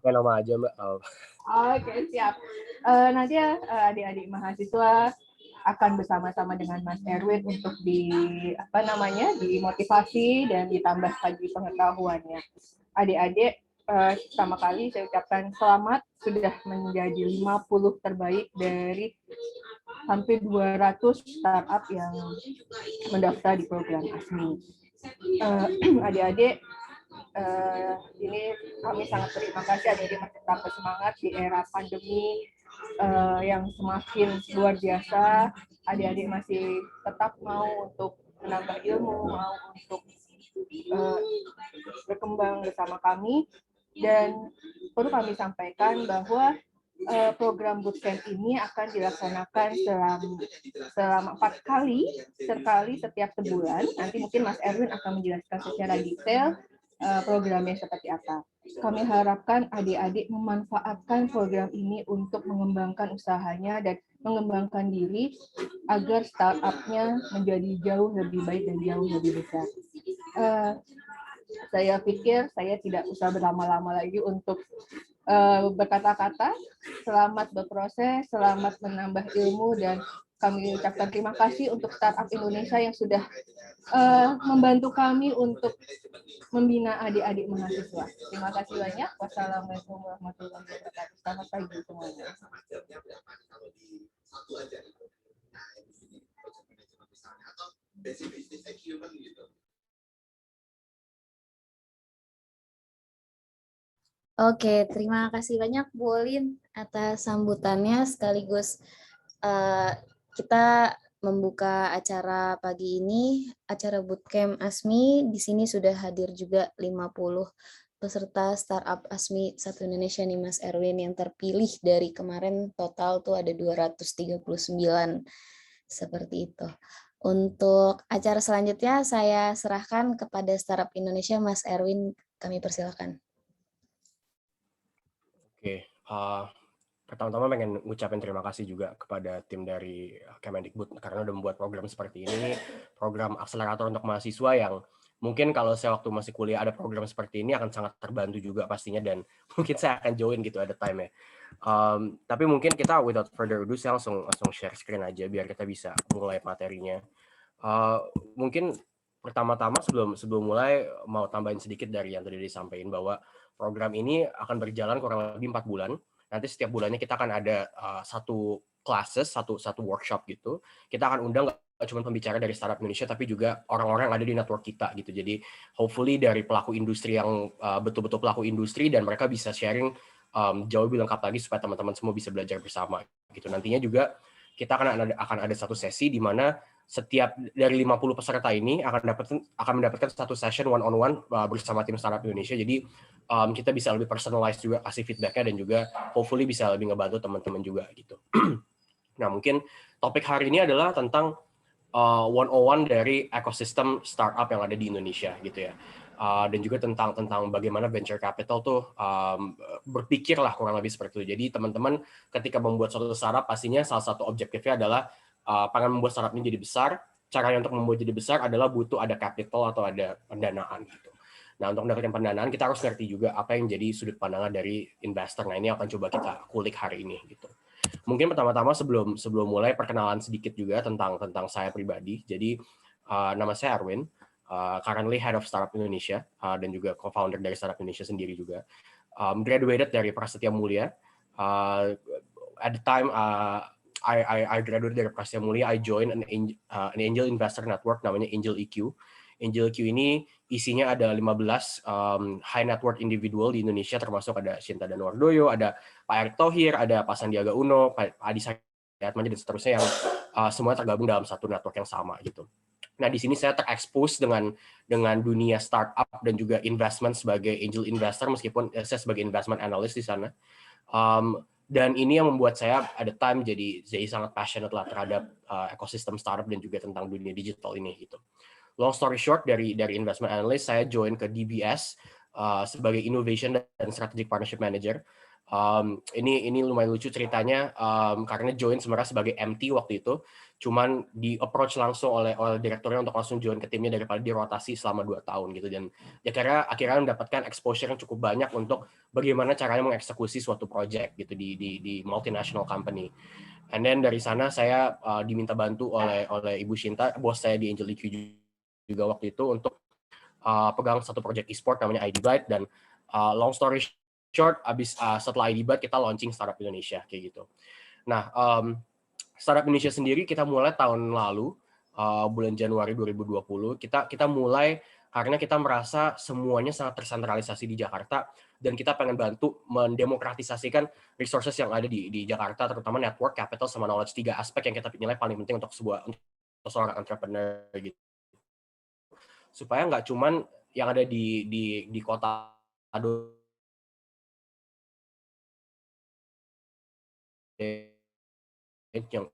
Kayak nama aja Mbak. Oke, siap. Nanti ya adik-adik mahasiswa akan bersama-sama dengan Mas Erwin untuk dimotivasi dan ditambah lagi pengetahuannya. Adik-adik, pertama kali saya ucapkan selamat sudah menjadi 50 terbaik dari hampir 200 startup yang mendaftar di program ASMI. Adik-adik, ini kami sangat terima kasih adik-adik masih tetap bersemangat di era pandemi yang semakin luar biasa. Adik-adik masih tetap mau untuk menambah ilmu, mau untuk berkembang bersama kami. Dan perlu kami sampaikan bahwa program bootcamp ini akan dilaksanakan selama 4 kali, sekali setiap sebulan. Nanti mungkin Mas Erwin akan menjelaskan secara detail programnya seperti apa. Kami harapkan adik-adik memanfaatkan program ini untuk mengembangkan usahanya dan mengembangkan diri agar startup-nya menjadi jauh lebih baik dan jauh lebih besar. Saya pikir saya tidak usah berlama-lama lagi untuk berkata-kata. Selamat berproses, selamat menambah ilmu, dan kami ucapkan terima kasih untuk startup Indonesia yang sudah membantu kami untuk membina adik-adik mahasiswa. Terima kasih banyak. Wassalamualaikum warahmatullahi wabarakatuh. Selamat pagi semuanya. Oke, terima kasih banyak Bu Olin atas sambutannya, sekaligus kita membuka acara pagi ini, acara Bootcamp ASMI. Di sini sudah hadir juga 50 peserta startup ASMI Satu Indonesia nih Mas Erwin, yang terpilih dari kemarin total tuh ada 239, seperti itu. Untuk acara selanjutnya saya serahkan kepada Startup Indonesia, Mas Erwin, kami persilakan. Oke, pertama-tama pengen ngucapin terima kasih juga kepada tim dari Kemendikbud karena udah membuat program seperti ini, program akselerator untuk mahasiswa yang mungkin kalau saya waktu masih kuliah ada program seperti ini akan sangat terbantu juga pastinya, dan mungkin saya akan join gitu ada time ya. Tapi mungkin kita without further ado saya langsung share screen aja biar kita bisa mulai materinya. Mungkin pertama-tama sebelum mulai mau tambahin sedikit dari yang tadi disampaikan bahwa program ini akan berjalan kurang lebih 4 bulan. Nanti setiap bulannya kita akan ada satu classes, satu workshop gitu. Kita akan undang gak cuma pembicara dari startup Indonesia, tapi juga orang-orang yang ada di network kita gitu. Jadi hopefully dari pelaku industri yang betul-betul pelaku industri, dan mereka bisa sharing jauh lebih lengkap lagi supaya teman-teman semua bisa belajar bersama gitu. Nantinya juga kita akan ada satu sesi di mana setiap dari 50 peserta ini akan mendapatkan satu session one-on-one bersama tim startup Indonesia. Jadi kita bisa lebih personalize juga kasih feedbacknya, dan juga hopefully bisa lebih ngebantu teman-teman juga gitu. Nah mungkin topik hari ini adalah tentang 101 dari ekosistem startup yang ada di Indonesia gitu ya. Dan juga tentang bagaimana venture capital tuh berpikir lah kurang lebih seperti itu. Jadi teman-teman ketika membuat suatu startup pastinya salah satu objektifnya adalah pengen membuat startup ini jadi besar. Caranya untuk membuat jadi besar adalah butuh ada capital atau ada pendanaan gitu. Nah untuk mendapatkan pendanaan kita harus ngerti juga apa yang jadi sudut pandangan dari investor. Nah ini akan coba kita kulik hari ini gitu. Mungkin pertama-tama sebelum mulai perkenalan sedikit juga tentang saya pribadi. Jadi nama saya Erwin, currently Head of Startup Indonesia dan juga co-founder dari Startup Indonesia sendiri juga. Graduated dari Prasetya Mulia. At the time I graduated dari Prasetya Mulia, I joined an angel investor network namanya Angel EQ. Angel EQ ini isinya ada 15 high net worth individual di Indonesia, termasuk ada Shinta Danwardoyo, ada Pak Erick Thohir, ada Pak Sandiaga Uno, Pak Adi Saatmaja, dan seterusnya yang semua tergabung dalam satu network yang sama gitu. Nah di sini saya terekspos dengan dunia startup dan juga investment sebagai angel investor, meskipun saya sebagai investment analyst di sana. Dan ini yang membuat saya ada time jadi sangat passionate lah terhadap ekosistem startup dan juga tentang dunia digital ini gitu. Long story short, dari investment analyst saya join ke DBS sebagai innovation dan strategic partnership manager. Ini lumayan lucu ceritanya, karena join sebenarnya sebagai MT waktu itu, cuman di approach langsung oleh direkturnya untuk langsung join ke timnya daripada dirotasi selama 2 tahun gitu, dan ya akhirnya mendapatkan exposure yang cukup banyak untuk bagaimana caranya mengeksekusi suatu project gitu di multinational company. And then dari sana saya diminta bantu oleh Ibu Shinta, bos saya di Angel EQ juga waktu itu, untuk pegang satu project e-sport namanya ID Byte, dan long story short, setelah ID Byte kita launching Startup Indonesia kayak gitu. Nah, Startup Indonesia sendiri kita mulai tahun lalu, bulan Januari 2020, kita mulai karena kita merasa semuanya sangat tersentralisasi di Jakarta, dan kita pengen bantu mendemokratisasikan resources yang ada di Jakarta, terutama network, capital, sama knowledge, 3 aspek yang kita nilai paling penting untuk seorang entrepreneur gitu. Supaya nggak cuman yang ada di kota yang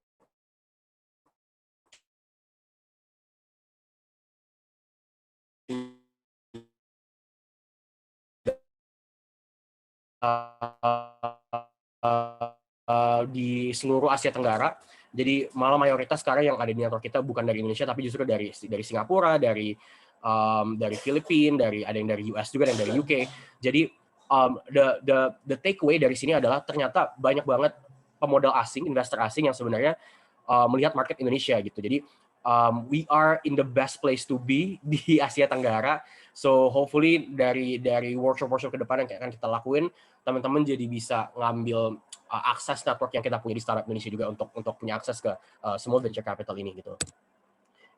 di seluruh Asia Tenggara. Jadi malah mayoritas sekarang yang ada di network kita bukan dari Indonesia, tapi justru dari Singapura, dari Filipina, ada yang dari US juga, dan dari UK. Jadi the takeaway dari sini adalah ternyata banyak banget pemodal asing, investor asing yang sebenarnya melihat market Indonesia gitu. Jadi we are in the best place to be di Asia Tenggara. So hopefully dari workshop ke depan yang akan kita lakuin, teman-teman jadi bisa ngambil akses network yang kita punya di Startup Indonesia juga untuk punya akses ke semua venture capital ini gitu.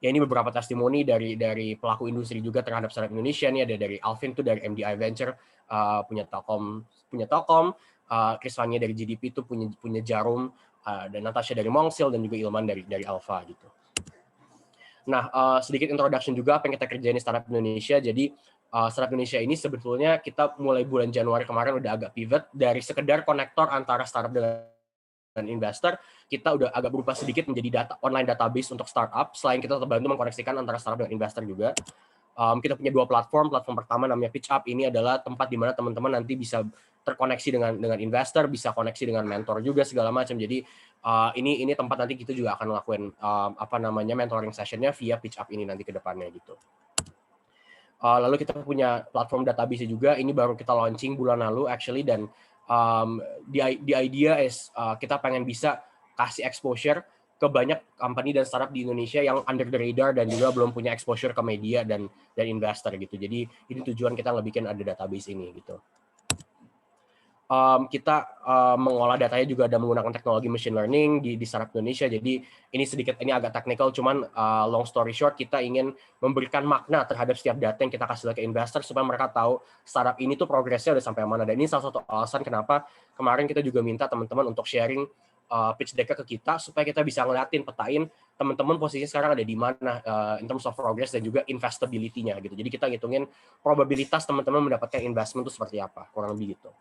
Ya, ini beberapa testimoni dari pelaku industri juga terhadap Startup Indonesia. Ini ada dari Alvin tuh dari MDI Venture, punya Telkom, Chris Vanya dari GDP itu punya Jarum, dan Natasha dari Mongsil, dan juga Ilman dari Alpha gitu. Nah, sedikit introduction juga apa yang kita kerjain di Startup Indonesia. Jadi Startup Indonesia ini sebetulnya kita mulai bulan Januari kemarin udah agak pivot dari sekedar konektor antara startup dan investor, kita udah agak berubah sedikit menjadi online database untuk startup. Selain kita bantu mengkoneksikan antara startup dan investor juga, kita punya 2 platform. Platform pertama namanya PitchUp. Ini adalah tempat di mana teman-teman nanti bisa terkoneksi dengan investor, bisa koneksi dengan mentor juga segala macam. Jadi ini tempat nanti kita juga akan ngelakuin mentoring sessionnya via PitchUp ini nanti ke depannya gitu. Lalu kita punya platform database juga. Ini baru kita launching bulan lalu actually, dan the idea is kita pengen bisa kasih exposure ke banyak company dan startup di Indonesia yang under the radar dan juga belum punya exposure ke media dan investor gitu. Jadi ini tujuan kita ngebikin ada database ini gitu. Kita mengolah datanya juga ada menggunakan teknologi machine learning di Startup Indonesia. Jadi ini agak technical, cuman long story short, kita ingin memberikan makna terhadap setiap data yang kita kasih ke investor supaya mereka tahu startup ini tuh progresnya udah sampai mana. Dan ini salah satu alasan kenapa kemarin kita juga minta teman-teman untuk sharing pitch deck ke kita supaya kita bisa ngeliatin, petain teman-teman posisinya sekarang ada di mana in terms of progress dan juga investability-nya gitu. Jadi kita ngitungin probabilitas teman-teman mendapatkan investment itu seperti apa, kurang lebih gitu.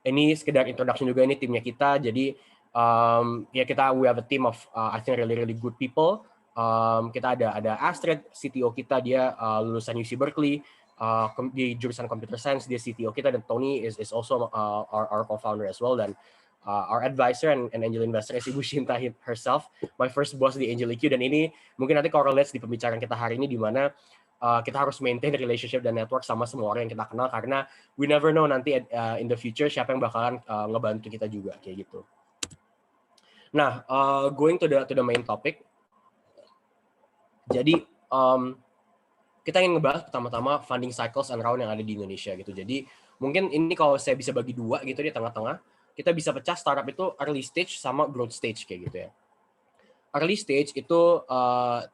Ini sekedar introduction juga, ini timnya kita. Jadi ya we have a team of I think really good people. Kita ada Astrid, CTO kita, dia lulusan UC Berkeley di jurusan computer science, dia CTO kita, dan Tony is also our co-founder as well, dan our advisor and angel investor is Ibu Shinta herself, my first boss di Angel EQ. Dan ini mungkin nanti correlates di pembicaraan kita hari ini, di mana kita harus maintain relationship dan network sama semua orang yang kita kenal, karena we never know nanti in the future siapa yang bakalan ngebantu kita juga kayak gitu. Nah, going to the main topic. Jadi kita ingin ngebahas pertama-tama funding cycles and round yang ada di Indonesia gitu. Jadi mungkin ini kalau saya bisa bagi 2 gitu di tengah-tengah, kita bisa pecah startup itu early stage sama growth stage kayak gitu ya. Early stage itu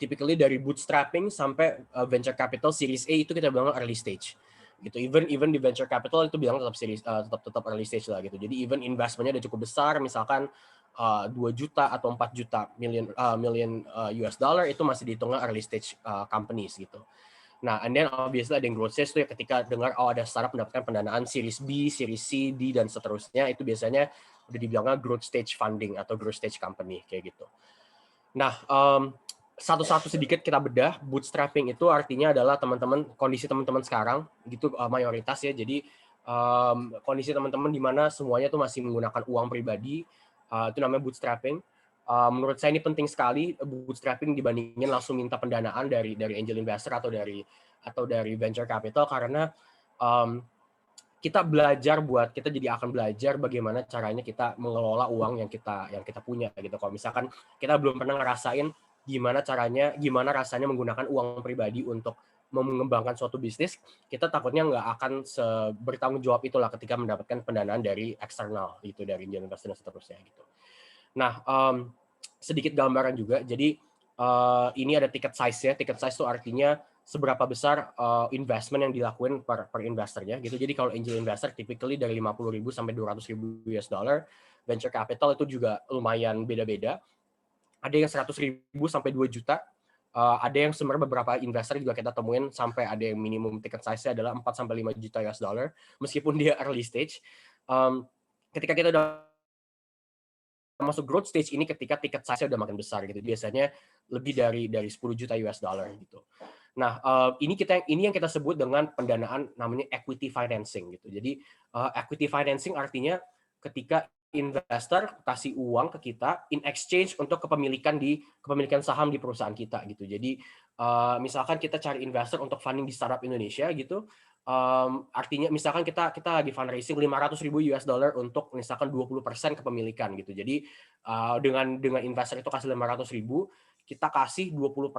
typically dari bootstrapping sampai venture capital series A, itu kita bilang early stage gitu. Even di venture capital itu bilang tetap early stage lah gitu. Jadi even investmentnya udah cukup besar, misalkan 2 juta atau 4 juta million US dollar, itu masih dihitungnya early stage companies gitu. Nah, and then obviously ada yang growth stage itu ya ketika dengar ada startup mendapatkan pendanaan series B, series C, D, dan seterusnya, itu biasanya udah dibilangnya growth stage funding atau growth stage company kayak gitu. Nah, satu-satu sedikit kita bedah. Bootstrapping itu artinya adalah kondisi teman-teman sekarang gitu, mayoritas ya. Jadi kondisi teman-teman di mana semuanya tuh masih menggunakan uang pribadi, itu namanya bootstrapping. Menurut saya ini penting sekali bootstrapping dibandingin langsung minta pendanaan dari angel investor atau dari venture capital, karena kita jadi akan belajar bagaimana caranya kita mengelola uang yang kita punya gitu. Kalau misalkan kita belum pernah ngerasain gimana rasanya menggunakan uang pribadi untuk mengembangkan suatu bisnis, kita takutnya nggak akan bertanggung jawab itulah ketika mendapatkan pendanaan dari eksternal gitu, dari angel investor dan seterusnya gitu. Nah, sedikit gambaran juga. Jadi ini ada ticket size-nya. Ticket size itu artinya seberapa besar investment yang dilakuin per investornya gitu. Jadi kalau angel investor typically dari 50.000 sampai 200.000 US dollar, venture capital itu juga lumayan beda-beda. Ada yang 100.000 sampai 2 juta. Ada yang sebenarnya beberapa investor juga kita temuin sampai ada yang minimum ticket size-nya adalah 4 sampai 5 juta US dollar meskipun dia early stage. Ketika kita udah masuk growth stage ini, ketika ticket size-nya udah makin besar gitu. Biasanya lebih dari 10 juta US dollar gitu. Nah, ini yang kita sebut dengan pendanaan namanya equity financing gitu. Jadi equity financing artinya ketika investor kasih uang ke kita in exchange untuk kepemilikan saham di perusahaan kita gitu. Jadi misalkan kita cari investor untuk funding di startup Indonesia gitu, artinya misalkan kita lagi fundraising 500.000 US dollar untuk misalkan 20% kepemilikan gitu. Jadi dengan investor itu kasih 500.000, kita kasih 20%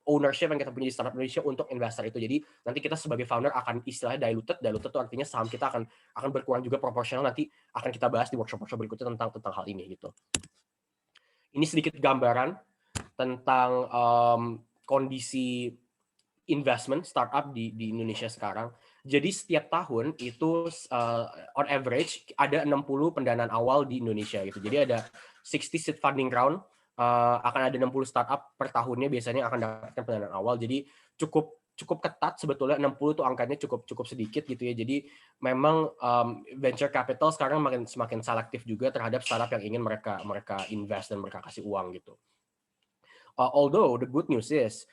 ownership yang kita punya di startup Indonesia untuk investor itu. Jadi nanti kita sebagai founder akan istilahnya diluted itu artinya saham kita akan berkurang juga proporsional. Nanti akan kita bahas di workshop berikutnya tentang hal ini gitu. Ini sedikit gambaran tentang kondisi investment startup di Indonesia sekarang. Jadi setiap tahun itu on average ada 60 pendanaan awal di Indonesia gitu. Jadi ada 60 seed funding round, akan ada 60 startup per tahunnya biasanya akan dapatkan pendanaan awal. Jadi cukup ketat sebetulnya, 60 itu angkanya cukup sedikit gitu ya. Jadi memang venture capital sekarang semakin selektif juga terhadap startup yang ingin mereka invest dan mereka kasih uang gitu. Although the good news is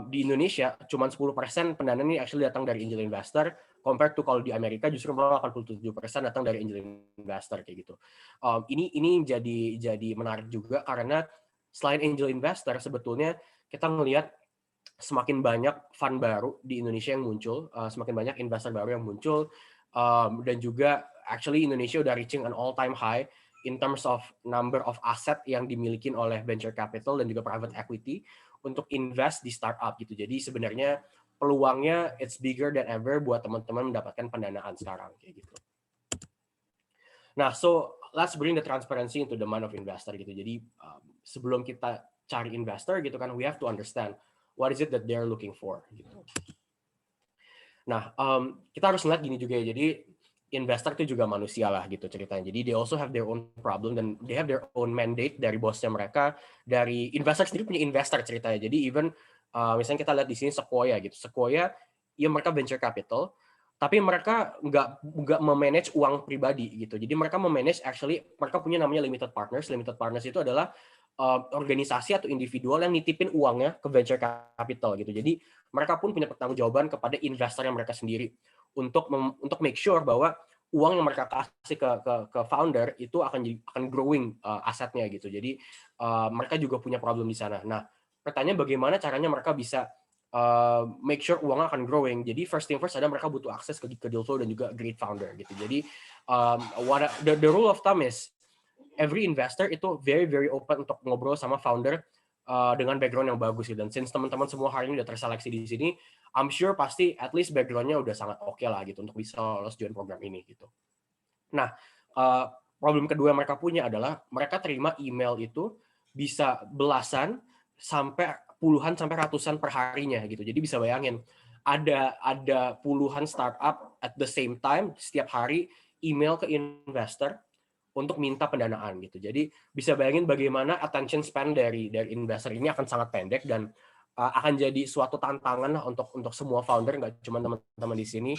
di Indonesia cuma 10% pendanaan ini actually datang dari angel investor, compared to kalau di Amerika justru malah 87% datang dari angel investor kayak gitu. Ini jadi menarik juga karena selain angel investor sebetulnya kita ngelihat semakin banyak fund baru di Indonesia yang muncul, semakin banyak investor baru yang muncul, dan juga actually Indonesia udah reaching an all-time high in terms of number of asset yang dimiliki oleh venture capital dan juga private equity untuk invest di startup gitu. Jadi sebenarnya peluangnya it's bigger than ever buat teman-teman mendapatkan pendanaan sekarang kayak gitu. Nah, so let's bring the transparency into the mind of investor gitu. Jadi sebelum kita cari investor gitu kan, we have to understand what is it that they're looking for gitu. Nah, kita harus ngeliat gini juga ya. Jadi investor itu juga manusia lah gitu ceritanya. Jadi they also have their own problem dan they have their own mandate dari bosnya mereka. Dari investor sendiri punya investor ceritanya. Jadi even misalnya kita lihat di sini Sequoia gitu. Sequoia ya mereka venture capital, tapi mereka nggak memanage uang pribadi gitu. Jadi mereka memanage mereka punya namanya limited partners. Limited partners itu adalah organisasi atau individual yang nitipin uangnya ke venture capital gitu. Jadi mereka pun punya pertanggungjawaban kepada investor yang mereka sendiri untuk make sure bahwa uang yang mereka kasih ke founder itu akan growing asetnya gitu. Jadi mereka juga punya problem di sana. Nah, pertanyaan bagaimana caranya mereka bisa make sure uangnya akan growing. Jadi first thing first ada mereka butuh akses ke deal flow dan juga great founder gitu. Jadi the rule of thumb is every investor itu very very open untuk ngobrol sama founder dengan background yang bagus gitu. Dan since teman-teman semua hari ini udah terseleksi di sini, I'm sure pasti at least background-nya udah sangat oke lah gitu untuk bisa lolos join program ini gitu. Nah, problem kedua yang mereka punya adalah mereka terima email itu bisa belasan sampai puluhan sampai ratusan per harinya gitu. Jadi bisa bayangin ada puluhan startup at the same time setiap hari email ke investor untuk minta pendanaan gitu. Jadi bisa bayangin bagaimana attention span dari investor ini akan sangat pendek dan akan jadi suatu tantangan lah untuk semua founder, nggak cuma teman-teman di sini.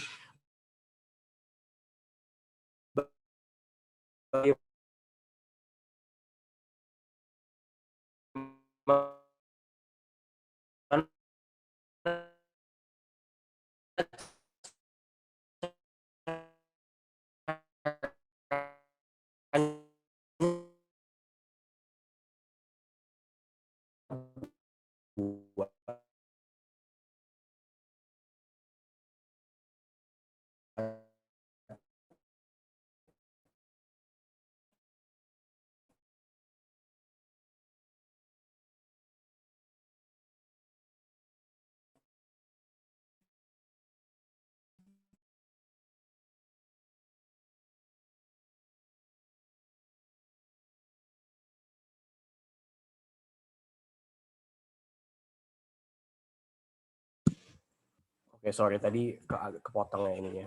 Oke, sorry tadi kepotong ya ininya.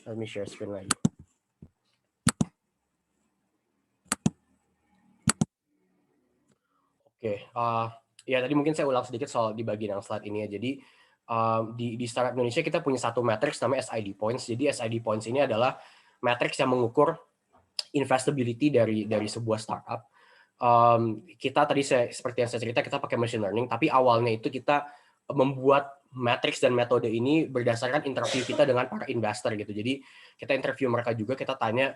Let me share screen lagi. Oke, ya tadi mungkin saya ulang sedikit soal di bagian yang slide ini ya. Jadi di Startup Indonesia kita punya satu matrix namanya SID Points. Jadi SID Points ini adalah matrix yang mengukur investability dari sebuah startup. Kita tadi seperti yang saya cerita kita pakai machine learning, tapi awalnya itu kita membuat matrix dan metode ini berdasarkan interview kita dengan para investor gitu. Jadi kita interview mereka juga, kita tanya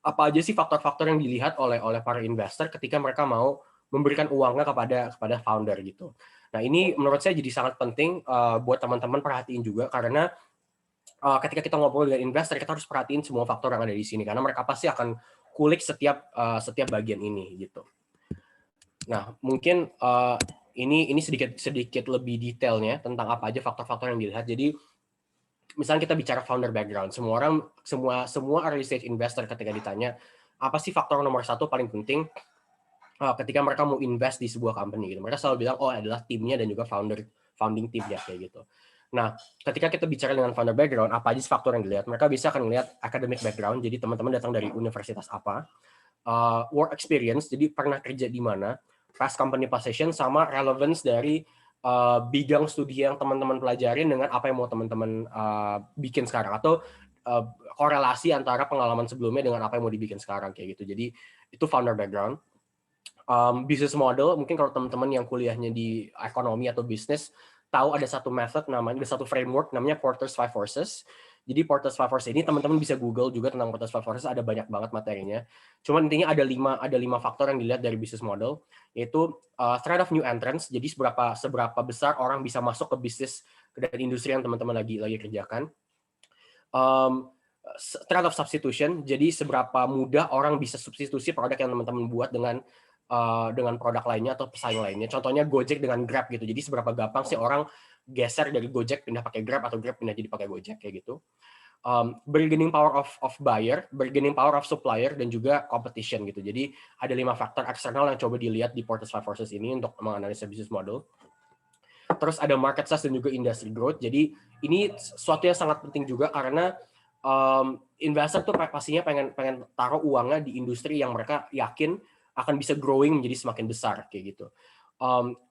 apa aja sih faktor-faktor yang dilihat oleh para investor ketika mereka mau memberikan uangnya kepada founder gitu. Nah ini menurut saya jadi sangat penting buat teman-teman perhatiin juga karena ketika kita ngobrol dengan investor kita harus perhatiin semua faktor yang ada di sini karena mereka pasti akan kulik setiap bagian ini gitu. Nah mungkin ini sedikit lebih detailnya tentang apa aja faktor-faktor yang dilihat. Jadi misalnya kita bicara founder background, semua early stage investor ketika ditanya apa sih faktor nomor satu paling penting ketika mereka mau invest di sebuah company gitu. Mereka selalu bilang adalah timnya dan juga founding timnya kayak gitu. Nah, ketika kita bicara dengan founder background, apa aja faktor yang dilihat? Mereka bisa akan melihat academic background, jadi teman-teman datang dari universitas apa, work experience, jadi pernah kerja di mana, past company position, sama relevance dari bidang studi yang teman-teman pelajarin dengan apa yang mau teman-teman bikin sekarang, atau korelasi antara pengalaman sebelumnya dengan apa yang mau dibikin sekarang kayak gitu. Jadi itu founder background. Business model, mungkin kalau teman-teman yang kuliahnya di ekonomi atau bisnis tahu ada satu framework namanya Porter's Five Forces. Jadi Porter's Five Forces ini teman-teman bisa Google juga tentang Porter's Five Forces, ada banyak banget materinya. Cuman intinya ada lima faktor yang dilihat dari business model, yaitu threat of new entrants, jadi seberapa besar orang bisa masuk ke bisnis dan industri yang teman-teman lagi kerjakan. Threat of substitution, jadi seberapa mudah orang bisa substitusi produk yang teman-teman buat dengan produk lainnya atau pesaing lainnya. Contohnya Gojek dengan Grab gitu. Jadi seberapa gampang sih orang geser dari Gojek pindah pakai Grab atau Grab pindah jadi pakai Gojek kayak gitu. Bargaining power of buyer, bargaining power of supplier, dan juga competition gitu. Jadi ada 5 faktor eksternal yang coba dilihat di Porter's Five Forces ini untuk menganalisa business model. Terus ada market size dan juga industry growth. Jadi ini sesuatu yang sangat penting juga karena investor tuh pastinya pengen taruh uangnya di industri yang mereka yakin akan bisa growing menjadi semakin besar kayak gitu.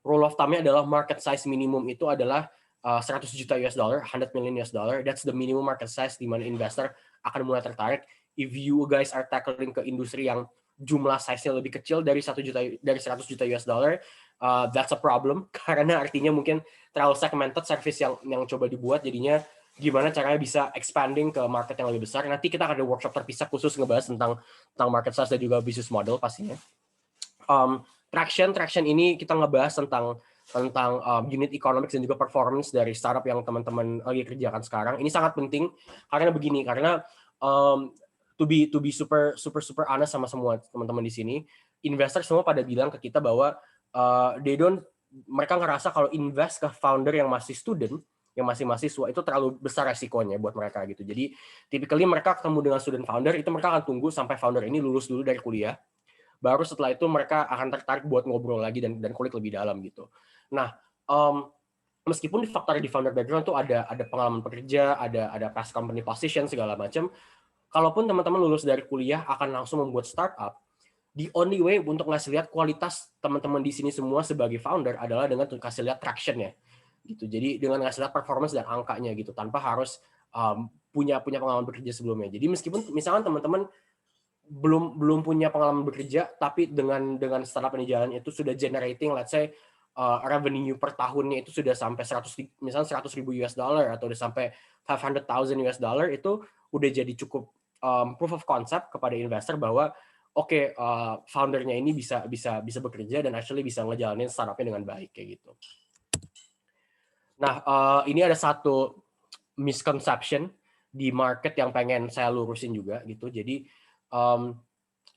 Rule of thumb-nya adalah market size minimum itu adalah 100 juta US dollar, 100 million US dollar. That's the minimum market size di mana investor akan mulai tertarik. If you guys are tackling ke industri yang jumlah size-nya lebih kecil dari 100 juta US dollar, that's a problem karena artinya mungkin terlalu segmented service yang coba dibuat, jadinya gimana caranya bisa expanding ke market yang lebih besar. Nanti kita akan ada workshop terpisah khusus ngebahas tentang market size dan juga business model pastinya. Traction ini kita ngebahas tentang unit economics dan juga performance dari startup yang teman-teman lagi kerjakan sekarang. Ini sangat penting karena begini, karena to be super honest sama semua teman-teman di sini, investor semua pada bilang ke kita bahwa mereka ngerasa kalau invest ke founder yang masih student, yang masih mahasiswa, itu terlalu besar resikonya buat mereka gitu. Jadi typically mereka ketemu dengan student founder, itu mereka akan tunggu sampai founder ini lulus dulu dari kuliah, baru setelah itu mereka akan tertarik buat ngobrol lagi dan kulik lebih dalam gitu. Nah, meskipun di faktor di founder background tuh ada pengalaman pekerja, ada past company position segala macam, kalaupun teman-teman lulus dari kuliah akan langsung membuat startup, the only way untuk ngasih lihat kualitas teman-teman di sini semua sebagai founder adalah dengan kasih lihat traction-nya gitu. Jadi dengan ngasih lihat performance dan angkanya gitu, tanpa harus punya pengalaman bekerja sebelumnya. Jadi meskipun misalkan teman-teman belum punya pengalaman bekerja, tapi dengan startup ini jalan itu sudah generating, let's say revenue per tahunnya itu sudah sampai 100.000 US dollar atau udah sampai 500,000 US dollar, itu udah jadi cukup proof of concept kepada investor bahwa foundernya ini bisa bekerja dan actually bisa ngejalanin startupnya dengan baik kayak gitu. Nah, ini ada satu misconception di market yang pengen saya lurusin juga gitu. Jadi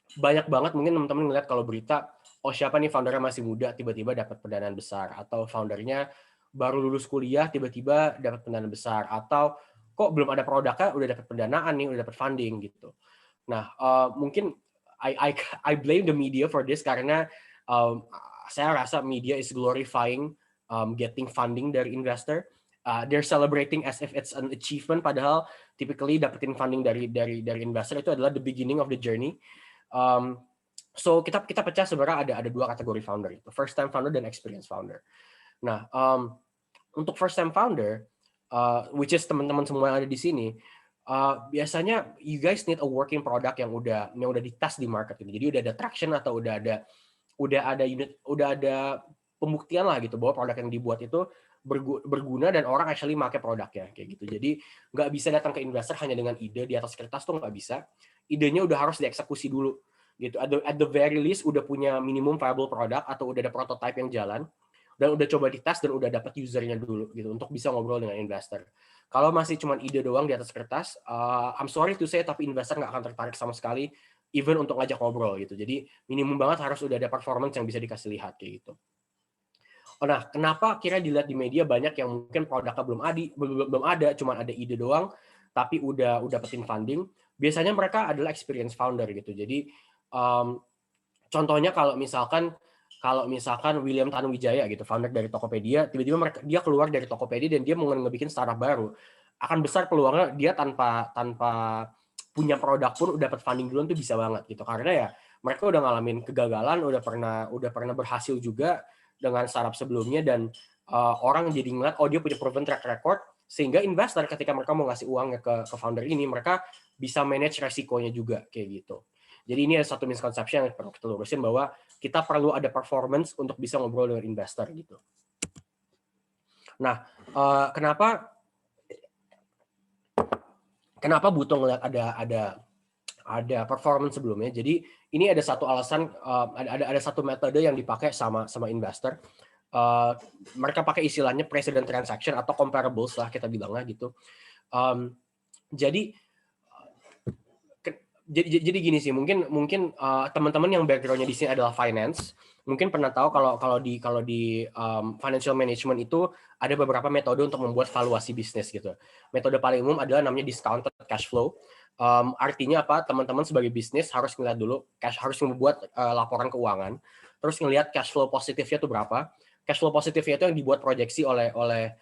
banyak banget mungkin teman-teman ngeliat kalau berita, oh siapa nih foundernya masih muda tiba-tiba dapat pendanaan besar, atau foundernya baru lulus kuliah tiba-tiba dapat pendanaan besar, atau kok belum ada produknya udah dapat pendanaan nih, udah dapat funding gitu. Nah, mungkin I blame the media for this karena saya rasa media is glorifying getting funding dari investor. They're celebrating as if it's an achievement, padahal typically dapetin funding dari investor itu adalah the beginning of the journey. So kita pecah sebenarnya ada 2 kategori founder itu, first time founder dan experienced founder. Nah, untuk first time founder, which is teman-teman semua yang ada di sini, biasanya you guys need a working product yang udah dites di market gitu. Jadi udah ada traction atau udah ada unit, udah ada pembuktian lah gitu bahwa produk yang dibuat itu berguna dan orang actually pakai produknya kayak gitu. Jadi nggak bisa datang ke investor hanya dengan ide di atas kertas tuh nggak bisa. Idenya udah harus dieksekusi dulu gitu. At the very least udah punya minimum viable product atau udah ada prototype yang jalan dan udah coba dites dan udah dapat usernya dulu gitu untuk bisa ngobrol dengan investor. Kalau masih cuma ide doang di atas kertas, I'm sorry to say tapi investor nggak akan tertarik sama sekali even untuk ngajak ngobrol gitu. Jadi minimum banget harus udah ada performance yang bisa dikasih lihat kayak gitu. Nah, kenapa kira dilihat di media banyak yang mungkin produknya belum ada, cuma ada ide doang, tapi udah dapetin funding. Biasanya mereka adalah experienced founder gitu. Jadi contohnya kalau misalkan William Tanuwijaya gitu, founder dari Tokopedia, tiba-tiba dia keluar dari Tokopedia dan dia mau ngebikin startup baru, akan besar peluangnya dia tanpa punya produk pun udah dapat funding duluan tuh bisa banget gitu. Karena ya mereka udah ngalamin kegagalan, udah pernah berhasil juga dengan startup sebelumnya dan orang jadi ngeliat oh dia punya proven track record sehingga investor ketika mereka mau ngasih uangnya ke founder ini mereka bisa manage resikonya juga kayak gitu. Jadi ini ada satu misconception yang perlu kita lurusin bahwa kita perlu ada performance untuk bisa ngobrol dengan investor gitu. Nah, kenapa butuh ngeliat ada performance sebelumnya? Jadi ini ada satu alasan, ada satu metode yang dipakai sama investor. Mereka pakai istilahnya precedent transaction atau comparables lah kita bilangnya gitu. Jadi gini sih, mungkin teman-teman yang backgroundnya di sini adalah finance, mungkin pernah tahu kalau di financial management itu ada beberapa metode untuk membuat valuasi bisnis gitu. Metode paling umum adalah namanya discounted cash flow. Artinya apa? Teman-teman sebagai bisnis harus ngeliat dulu harus membuat laporan keuangan, terus ngelihat cash flow positifnya itu berapa. Cash flow positifnya itu yang dibuat proyeksi oleh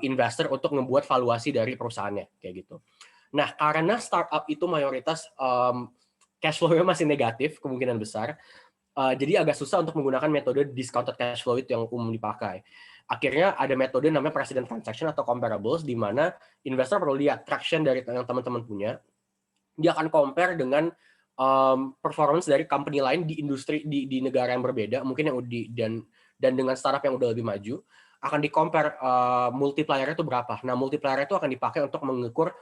investor untuk membuat valuasi dari perusahaannya kayak gitu. Nah, karena startup itu mayoritas cash flow-nya masih negatif, kemungkinan besar, jadi agak susah untuk menggunakan metode discounted cash flow itu yang umum dipakai. Akhirnya ada metode namanya precedent transaction atau comparables, di mana investor perlu lihat traction dari yang teman-teman punya, dia akan compare dengan performance dari company lain di industri di negara yang berbeda, mungkin yang dan dengan startup yang udah lebih maju, akan di-compare multiplier itu berapa. Nah, multiplier itu akan dipakai untuk mengukur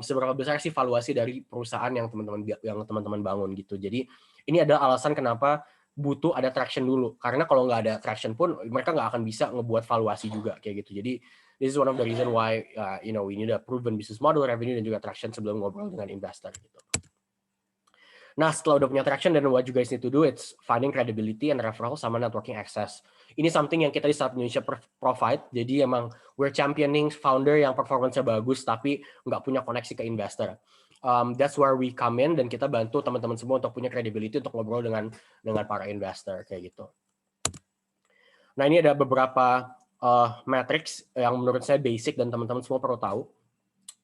seberapa besar sih valuasi dari perusahaan yang teman-teman bangun gitu. Jadi ini adalah alasan kenapa butuh ada traction dulu. Karena kalau nggak ada traction pun mereka nggak akan bisa ngebuat valuasi juga kayak gitu. Jadi this is one of the reason why we need a proven business model, revenue dan juga traction sebelum ngobrol dengan investor gitu. Nah, setelah udah punya traction dan what you guys need to do, it's finding credibility and referral sama networking access. Ini something yang kita di Startup Indonesia provide. Jadi emang we're championing founder yang performance-nya bagus tapi nggak punya koneksi ke investor. That's where we come in dan kita bantu teman-teman semua untuk punya credibility untuk ngobrol dengan para investor kayak gitu. Nah, ini ada beberapa metrics yang menurut saya basic dan teman-teman semua perlu tahu.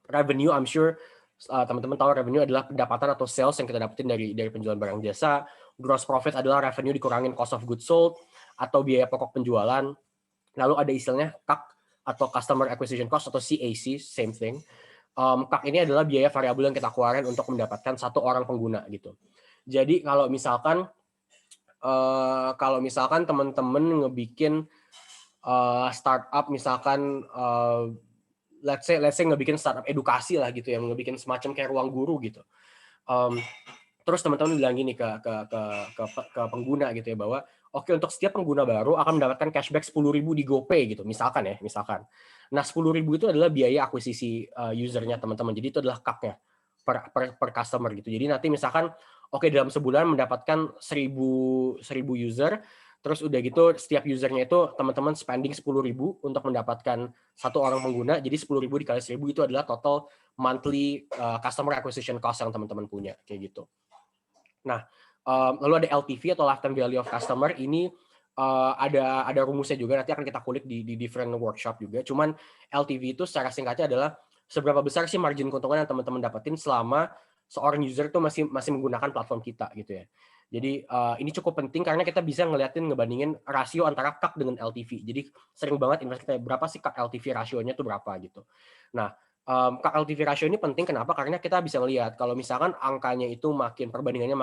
Revenue, I'm sure teman-teman tahu revenue adalah pendapatan atau sales yang kita dapetin dari penjualan barang jasa. Gross profit adalah revenue dikurangin cost of goods sold atau biaya pokok penjualan. Lalu ada istilahnya CAC atau customer acquisition cost atau CAC, same thing. CAC ini adalah biaya variabel yang kita keluarin untuk mendapatkan satu orang pengguna gitu. Jadi kalau misalkan teman-teman ngebikin startup misalkan let's say ngebikin startup edukasi lah gitu ya, ngebikin semacam kayak ruang guru gitu. Terus teman-teman bilang gini ke pengguna gitu ya bahwa oke, untuk setiap pengguna baru akan mendapatkan cashback 10.000 di GoPay gitu misalkan. Nah, 10.000 itu adalah biaya akuisisi usernya teman-teman. Jadi itu adalah CAC-nya per customer gitu. Jadi nanti misalkan dalam sebulan mendapatkan 1.000 user, terus udah gitu setiap usernya itu teman-teman spending 10.000 untuk mendapatkan satu orang pengguna. Jadi 10.000 dikali 1.000 itu adalah total monthly customer acquisition cost yang teman-teman punya kayak gitu. Nah, lalu ada LTV atau lifetime value of customer. Ini ada rumusnya juga, nanti akan kita kulik di different workshop juga. Cuman LTV itu secara singkatnya adalah seberapa besar sih margin keuntungan yang teman-teman dapetin selama seorang user itu masih menggunakan platform kita gitu ya. Jadi ini cukup penting karena kita bisa ngebandingin rasio antara CAC dengan LTV. Jadi sering banget investor kita berapa sih CAC LTV rasionya tuh berapa gitu. Nah, CAC LTV rasio ini penting kenapa? Karena kita bisa melihat kalau misalkan angkanya itu perbandingannya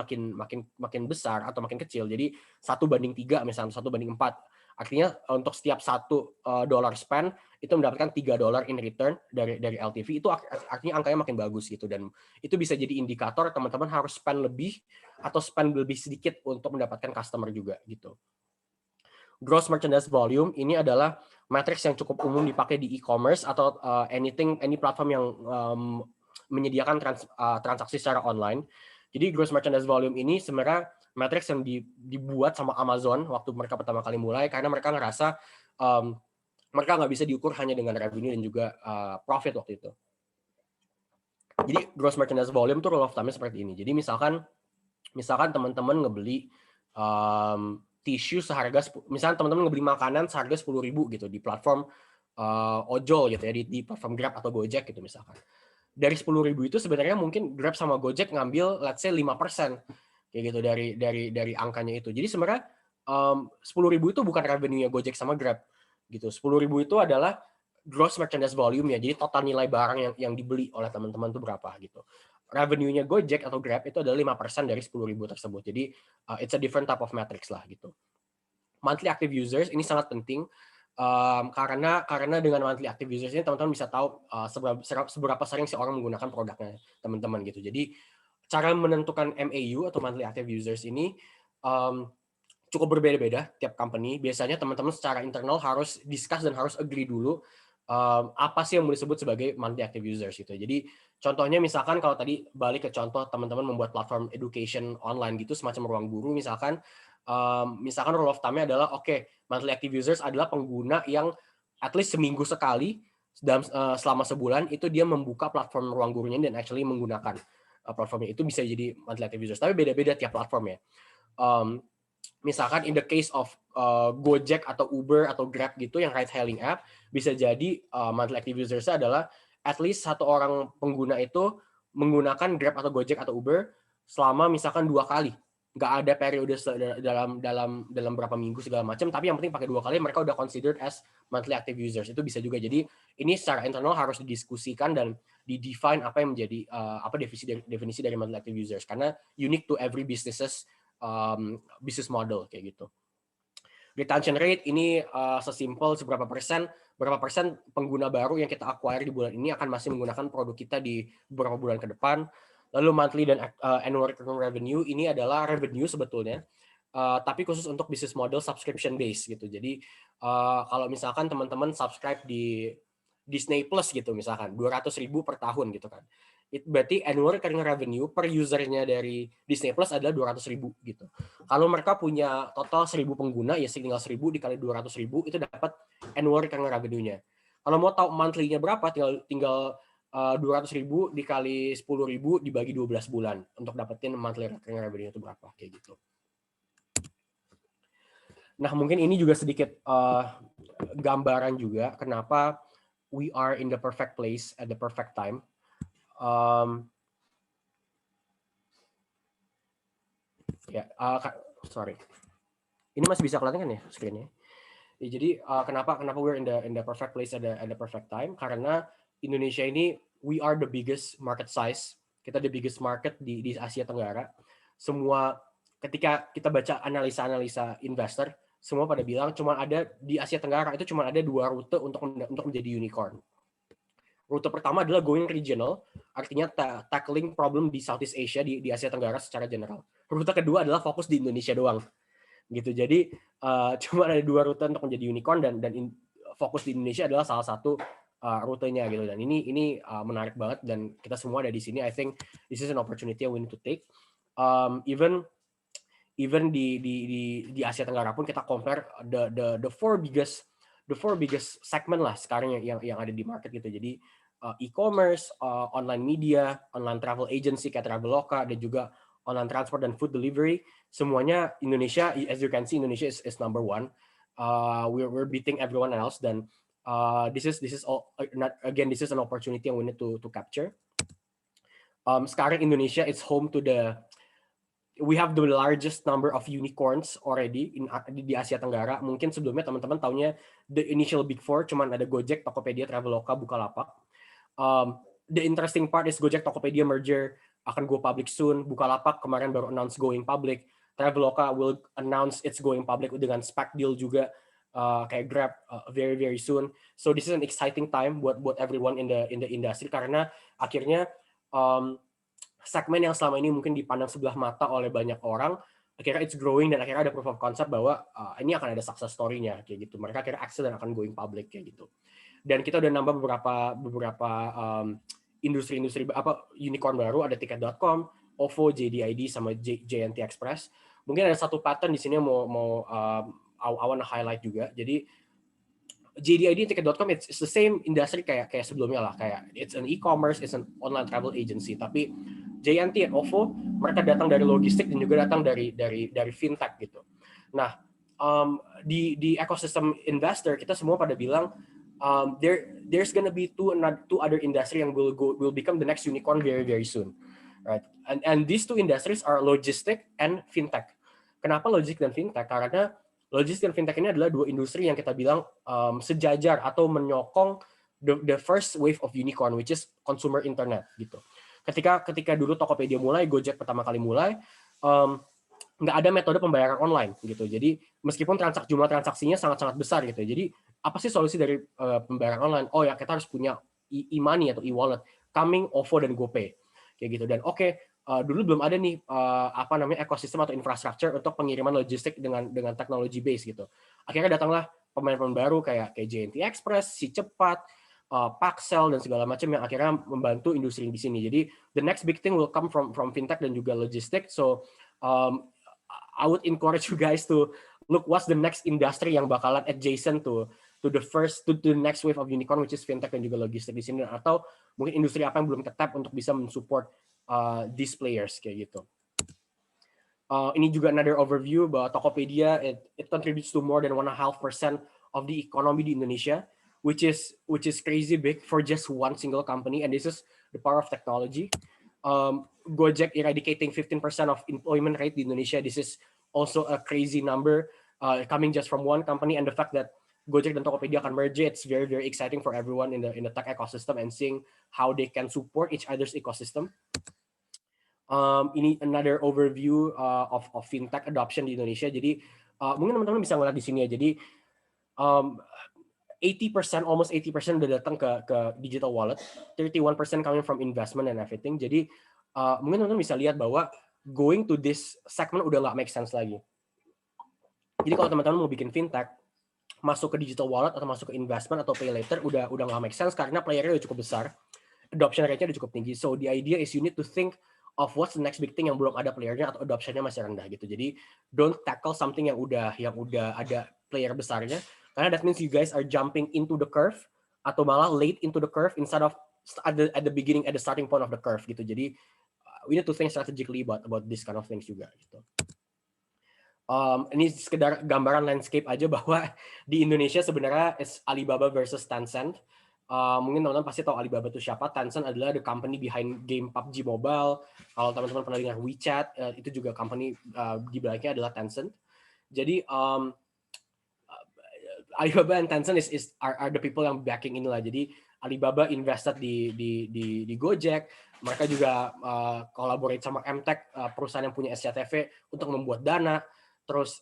makin besar atau makin kecil. Jadi 1:3 misalnya 1:4. Artinya untuk setiap $1 spend itu mendapatkan $3 in return dari LTV. Itu artinya angkanya makin bagus gitu, dan itu bisa jadi indikator teman-teman harus spend lebih atau spend lebih sedikit untuk mendapatkan customer juga gitu. Gross merchandise volume ini adalah matriks yang cukup umum dipakai di e-commerce atau any platform yang menyediakan transaksi secara online. Jadi gross merchandise volume ini sebenarnya matriks yang dibuat sama Amazon waktu mereka pertama kali mulai, karena mereka ngerasa mereka nggak bisa diukur hanya dengan revenue dan juga profit waktu itu. Jadi gross merchandise volume tuh rule of thumb-nya seperti ini. Jadi misalkan teman-teman ngebeli tisu seharga, misalkan teman-teman ngebeli makanan seharga 10.000 gitu di platform ojol gitu ya, di platform Grab atau Gojek gitu misalkan. Dari 10.000 itu sebenarnya mungkin Grab sama Gojek ngambil let's say 5% kayak gitu dari angkanya itu. Jadi sebenarnya 10.000 itu bukan revenue-nya Gojek sama Grab gitu. 10.000 itu adalah gross merchandise volume ya. Jadi total nilai barang yang dibeli oleh teman-teman itu berapa gitu. Revenue-nya Gojek atau Grab itu adalah 5% dari 10.000 tersebut. Jadi it's a different type of metrics lah gitu. Monthly active users ini sangat penting. Karena dengan monthly active users ini teman-teman bisa tahu seberapa sering si orang menggunakan produknya teman-teman gitu. Jadi cara menentukan MAU atau monthly active users ini cukup berbeda-beda tiap company. Biasanya teman-teman secara internal harus discuss dan harus agree dulu apa sih yang mau disebut sebagai monthly active users gitu. Jadi contohnya misalkan kalau tadi balik ke contoh teman-teman membuat platform education online gitu semacam ruang guru misalkan rule of thumb-nya adalah monthly active users adalah pengguna yang at least seminggu sekali selama sebulan itu dia membuka platform ruang gurunya dan actually menggunakan platformnya. Itu bisa jadi monthly active users, tapi beda-beda tiap platform ya. Misalkan in the case of Gojek atau Uber atau Grab gitu yang ride hailing app, bisa jadi monthly active users adalah at least satu orang pengguna itu menggunakan Grab atau Gojek atau Uber selama misalkan 2 kali. Nggak ada periode dalam berapa minggu segala macam, tapi yang penting pakai 2 kali mereka udah considered as monthly active users. Itu bisa juga. Jadi ini secara internal harus didiskusikan dan di-define apa yang menjadi definisi dari monthly active users, karena unique to every business business model kayak gitu. Retention rate ini sesimpel berapa persen pengguna baru yang kita acquire di bulan ini akan masih menggunakan produk kita di beberapa bulan ke depan. Lalu monthly dan annual recurring revenue ini adalah revenue sebetulnya, tapi khusus untuk business model subscription base gitu. Jadi kalau misalkan teman-teman subscribe di Disney Plus gitu misalkan 200.000 per tahun gitu kan, berarti annual recurring revenue per usernya dari Disney Plus adalah 200.000 gitu. Kalau mereka punya total 1.000 pengguna, ya tinggal 1.000 dikali 200.000 itu dapat annual recurring revenue-nya. Kalau mau tahu monthly-nya berapa, tinggal 200.000 dikali 10.000 dibagi 12 bulan untuk dapetin monthly recurring revenue itu berapa kayak gitu. Nah mungkin ini juga sedikit gambaran juga kenapa we are in the perfect place at the perfect time. Sorry, ini masih bisa kelihatan kan ya screen-nya? Ya, jadi kenapa we're in the perfect place at the perfect time? Karena Indonesia ini we are the biggest market size. Kita the biggest market di Asia Tenggara. Semua ketika kita baca analisa investor, semua pada bilang di Asia Tenggara itu cuma ada 2 rute untuk menjadi unicorn. Rute pertama adalah going regional, artinya tackling problem di Southeast Asia, di Asia Tenggara secara general. Rute kedua adalah fokus di Indonesia doang, gitu. Jadi cuma ada 2 rute untuk menjadi unicorn dan fokus di Indonesia adalah salah satu rutenya gitu, dan ini menarik banget dan kita semua ada di sini. I think this is an opportunity that we need to take. Even di Asia Tenggara pun kita compare the four biggest segment lah sekarang yang ada di market gitu. Jadi e-commerce, online media, online travel agency kayak Traveloka, dan juga online transport dan food delivery, semuanya Indonesia, as you can see, Indonesia is number one. We're beating everyone else, dan this is all, this is an opportunity yang we need to capture. Sekarang Indonesia is home to we have the largest number of unicorns already di Asia Tenggara. Mungkin sebelumnya teman-teman taunya the initial big four, cuman ada Gojek, Tokopedia, Traveloka, Bukalapak. The interesting part is Gojek Tokopedia merger akan go public soon. Bukalapak kemarin baru announce going public. Traveloka will announce it's going public dengan SPAC deal juga kayak Grab very very soon. So this is an exciting time buat everyone in the industry, karena akhirnya segmen yang selama ini mungkin dipandang sebelah mata oleh banyak orang, akhirnya it's growing, dan akhirnya ada proof of concept bahwa ini akan ada success story-nya kayak gitu. Mereka akhirnya access dan akan going public kayak gitu. Dan kita udah nambah beberapa industri-industri unicorn baru, ada Tiket.com, OVO, JDID, sama JNT Express. Mungkin ada satu pattern di sini yang I wanna highlight juga. Jadi JDID, Tiket.com, it's the same industry kayak sebelumnya lah, kayak it's an e-commerce, it's an online travel agency. Tapi JNT dan OVO, mereka datang dari logistik dan juga datang dari fintech gitu. Nah, di ekosistem investor kita semua pada bilang there's gonna be two other industry yang will become the next unicorn very very soon, right? And these two industries are logistic and fintech. Kenapa logistik dan fintech? Karena logistik dan fintech ini adalah dua industri yang kita bilang sejajar atau menyokong the first wave of unicorn, which is consumer internet gitu. Ketika dulu Tokopedia mulai, Gojek pertama kali mulai, nggak ada metode pembayaran online gitu. Jadi meskipun jumlah transaksinya sangat-sangat besar gitu. Jadi apa sih solusi dari pembayaran online? Oh ya, kita harus punya e-money atau e-wallet, coming OVO dan GoPay kayak gitu. Dan dulu belum ada nih ekosistem atau infrastruktur untuk pengiriman logistik dengan teknologi base gitu. Akhirnya datanglah pemain-pemain baru kayak JNT Express, Si Cepat, Paxel, dan segala macam yang akhirnya membantu industri di sini. Jadi the next big thing will come from fintech dan juga logistik. So I would encourage you guys to look what's the next industry yang bakalan adjacent to the next wave of unicorn, which is fintech dan juga logistik di sini, atau mungkin industri apa yang belum ketap untuk bisa mensupport these players kayak gitu. Ini juga another overview bahwa Tokopedia it contributes to more than 1.5% of the economy di Indonesia, which is crazy big for just one single company, and this is the power of technology. Gojek eradicating 15% of employment rate di Indonesia. This is also a crazy number coming just from one company, and the fact that Gojek dan Tokopedia akan merge, it's very very exciting for everyone in the tech ecosystem and seeing how they can support each other's ecosystem. Ini another overview of fintech adoption di Indonesia. Jadi mungkin teman-teman bisa ngeliat di sini ya. Jadi almost 80% udah datang ke digital wallet, 31% coming from investment and everything. Jadi mungkin teman-teman bisa lihat bahwa going to this segment udah nggak make sense lagi. Jadi kalau teman-teman mau bikin fintech, masuk ke digital wallet atau masuk ke investment atau pay later udah nggak make sense karena playernya udah cukup besar, adoption rate-nya udah cukup tinggi. So the idea is you need to think of what's the next big thing yang belum ada playernya atau adoption-nya masih rendah gitu. Jadi don't tackle something yang udah ada player besarnya, karena that means you guys are jumping into the curve atau malah late into the curve instead of at the beginning, at the starting point of the curve gitu. Jadi we need to think strategically about this kind of things juga gitu. Ini sekedar gambaran landscape aja bahwa di Indonesia sebenarnya is Alibaba versus Tencent. Mungkin teman-teman pasti tahu Alibaba itu siapa. Tencent adalah the company behind game PUBG Mobile. Kalau teman-teman pernah dengar WeChat, itu juga company di belakangnya adalah Tencent. Jadi Alibaba and Tencent are the people yang backing inilah. Jadi Alibaba invested di Gojek. Mereka juga collaborate sama Mtek, perusahaan yang punya SCTV untuk membuat dana. Terus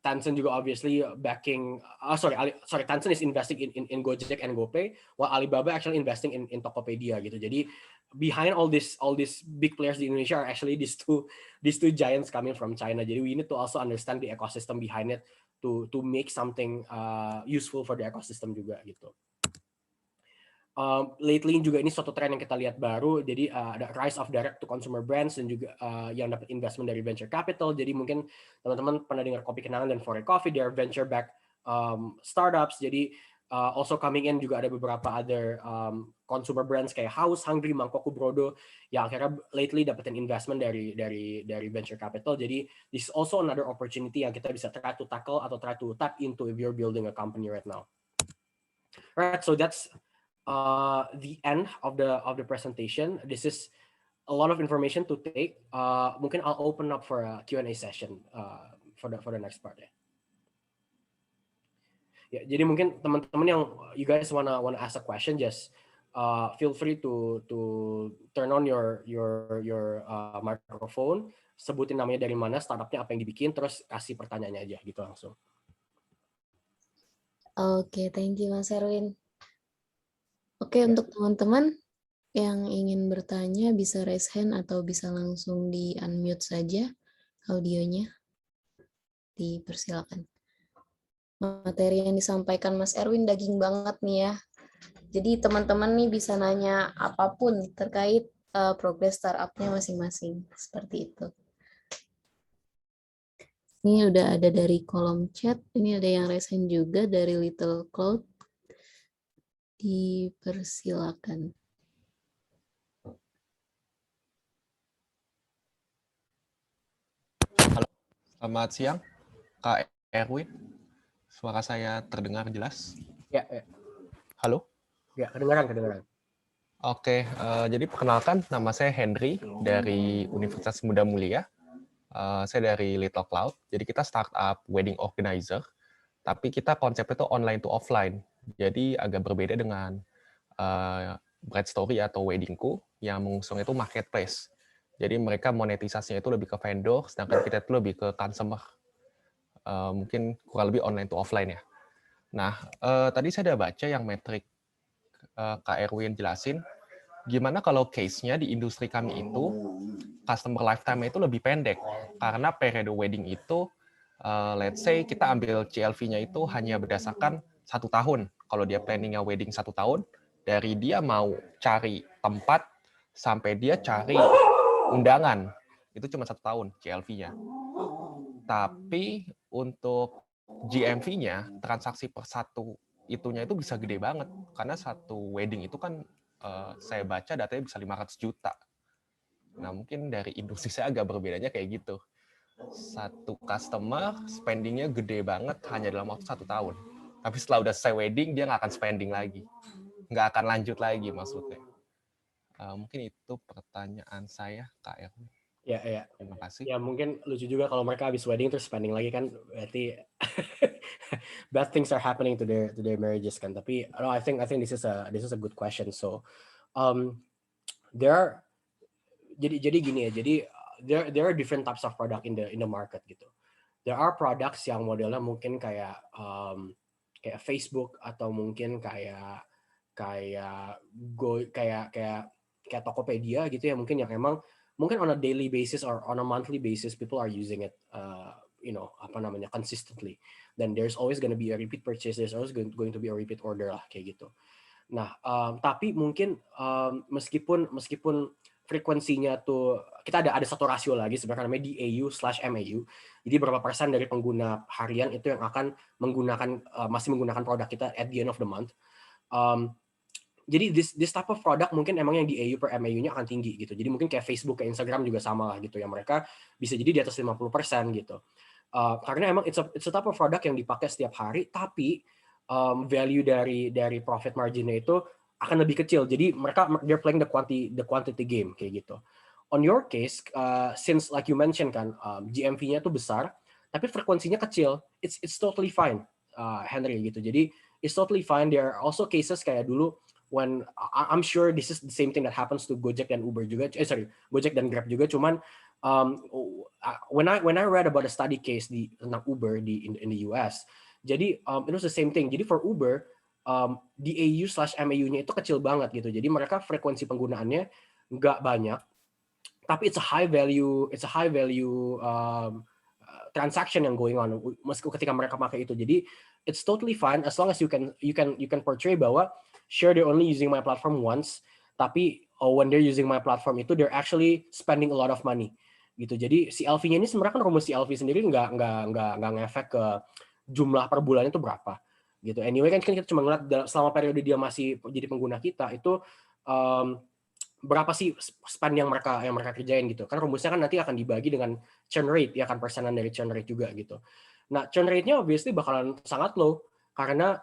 Tencent juga obviously backing, Tencent is investing in Gojek and GoPay, while Alibaba actually investing in Tokopedia gitu. Jadi behind all these big players di Indonesia are actually these two giants coming from China. Jadi we need to also understand the ecosystem behind it to make something useful for the ecosystem juga gitu. Lately juga ini suatu tren yang kita lihat baru, jadi ada rise of direct to consumer brands dan juga yang dapat investment dari venture capital. Jadi mungkin teman-teman pernah dengar Kopi Kenangan dan For Coffee, they are venture backed startups. Jadi also coming in juga ada beberapa other consumer brands kayak House, Hungry, Mangkoko Brodo yang akhirnya lately dapetin investment dari venture capital. Jadi this is also another opportunity yang kita bisa try to tackle atau try to tap into if you're building a company right now. Right, so that's the end of the presentation. This is a lot of information to take. Mungkin I'll open up for a Q&A session for the next part ya. Ya, jadi mungkin teman-teman yang you guys wanna ask a question, just feel free to turn on your microphone, sebutin namanya dari mana, startupnya apa yang dibikin, terus kasih pertanyaannya aja gitu langsung. Oke, thank you Mas Erwin. Oke, untuk teman-teman yang ingin bertanya bisa raise hand atau bisa langsung di unmute saja audionya. Dipersilakan. Materi yang disampaikan Mas Erwin daging banget nih ya. Jadi teman-teman nih bisa nanya apapun terkait progres startupnya masing-masing. Seperti itu. Ini udah ada dari kolom chat. Ini ada yang raise hand juga dari Little Cloud. Dipersilakan. Halo, selamat siang, Kak Erwin. Suara saya terdengar jelas? Ya. Halo? Ya, kedengaran. Oke, jadi perkenalkan nama saya Henry dari Universitas Muda Mulia. Saya dari Little Cloud. Jadi kita startup wedding organizer, tapi kita konsepnya itu online to offline. Jadi agak berbeda dengan Bride Story atau Weddingku yang mengusung itu marketplace. Jadi mereka monetisasinya itu lebih ke vendor, sedangkan kita itu lebih ke consumer. Mungkin kurang lebih online to offline ya. Nah, tadi saya udah baca yang metrik Kak Erwin jelasin, gimana kalau case-nya di industri kami itu, customer lifetime itu lebih pendek. Karena periode wedding itu, let's say kita ambil CLV-nya itu hanya berdasarkan 1 tahun. Kalau dia planning-nya wedding 1 tahun, dari dia mau cari tempat, sampai dia cari undangan, itu cuma 1 tahun CLV-nya. Tapi untuk GMV-nya, transaksi per satu itunya itu bisa gede banget. Karena satu wedding itu kan, saya baca datanya bisa 500 juta. Nah, mungkin dari industri saya agak berbedanya kayak gitu. Satu customer spending-nya gede banget hanya dalam waktu 1 tahun. Tapi setelah udah selesai wedding, dia nggak akan spending lagi. Nggak akan lanjut lagi maksudnya. Mungkin itu pertanyaan saya, Kak Erwin. Ya. Terima kasih. Ya mungkin lucu juga kalau mereka habis wedding terus spending lagi kan, berarti bad things are happening to their marriages kan. Tapi I think this is a good question. So jadi gini ya. Jadi there are different types of product in the market gitu. There are products yang modelnya mungkin kayak Facebook atau mungkin kayak Tokopedia gitu ya, mungkin yang emang mungkin on a daily basis or on a monthly basis people are using it consistently, then there's always going to be a repeat purchase, there's always going to be a repeat order lah kayak gitu. Nah, tapi mungkin meskipun frekuensinya tuh kita ada satu rasio lagi sebenarnya namanya DAU/MAU. Jadi berapa persen dari pengguna harian itu yang akan masih menggunakan produk kita at the end of the month. Jadi this type of product mungkin emang yang DAU per MAU-nya akan tinggi gitu. Jadi mungkin kayak Facebook, kayak Instagram juga sama lah gitu ya. Mereka bisa jadi di atas 50% gitu. Karena emang it's a type of product yang dipakai setiap hari, tapi value dari profit margin-nya itu akan lebih kecil. Jadi mereka they're playing the quantity game kayak gitu. On your case, since like you mentioned kan, GMV-nya tuh besar, tapi frekuensinya kecil. It's totally fine, Henry gitu. Jadi it's totally fine. There are also cases kayak dulu when I'm sure this is the same thing that happens to Gojek dan Uber juga. Gojek dan Grab juga. Cuman when I read about a study case tentang Uber in the US, jadi it was the same thing. Jadi for Uber, DAU/MAU-nya itu kecil banget gitu. Jadi mereka frekuensi penggunaannya nggak banyak, tapi it's a high value transaction yang going on meskipun ketika mereka pakai itu. Jadi it's totally fine as long as you can portray bahwa sure they're only using my platform once, tapi when they're using my platform itu they're actually spending a lot of money gitu. Jadi si LV-nya ini sebenarnya kan rumus si LV sendiri nggak ngefek ke jumlah per bulannya itu berapa gitu. Anyway kan kita cuma ngeliat selama periode dia masih jadi pengguna kita itu berapa sih spend yang mereka kerjain gitu. Kan rumusnya kan nanti akan dibagi dengan churn rate, ya kan, persenan dari churn rate juga gitu. Nah, churn rate-nya obviously bakalan sangat low karena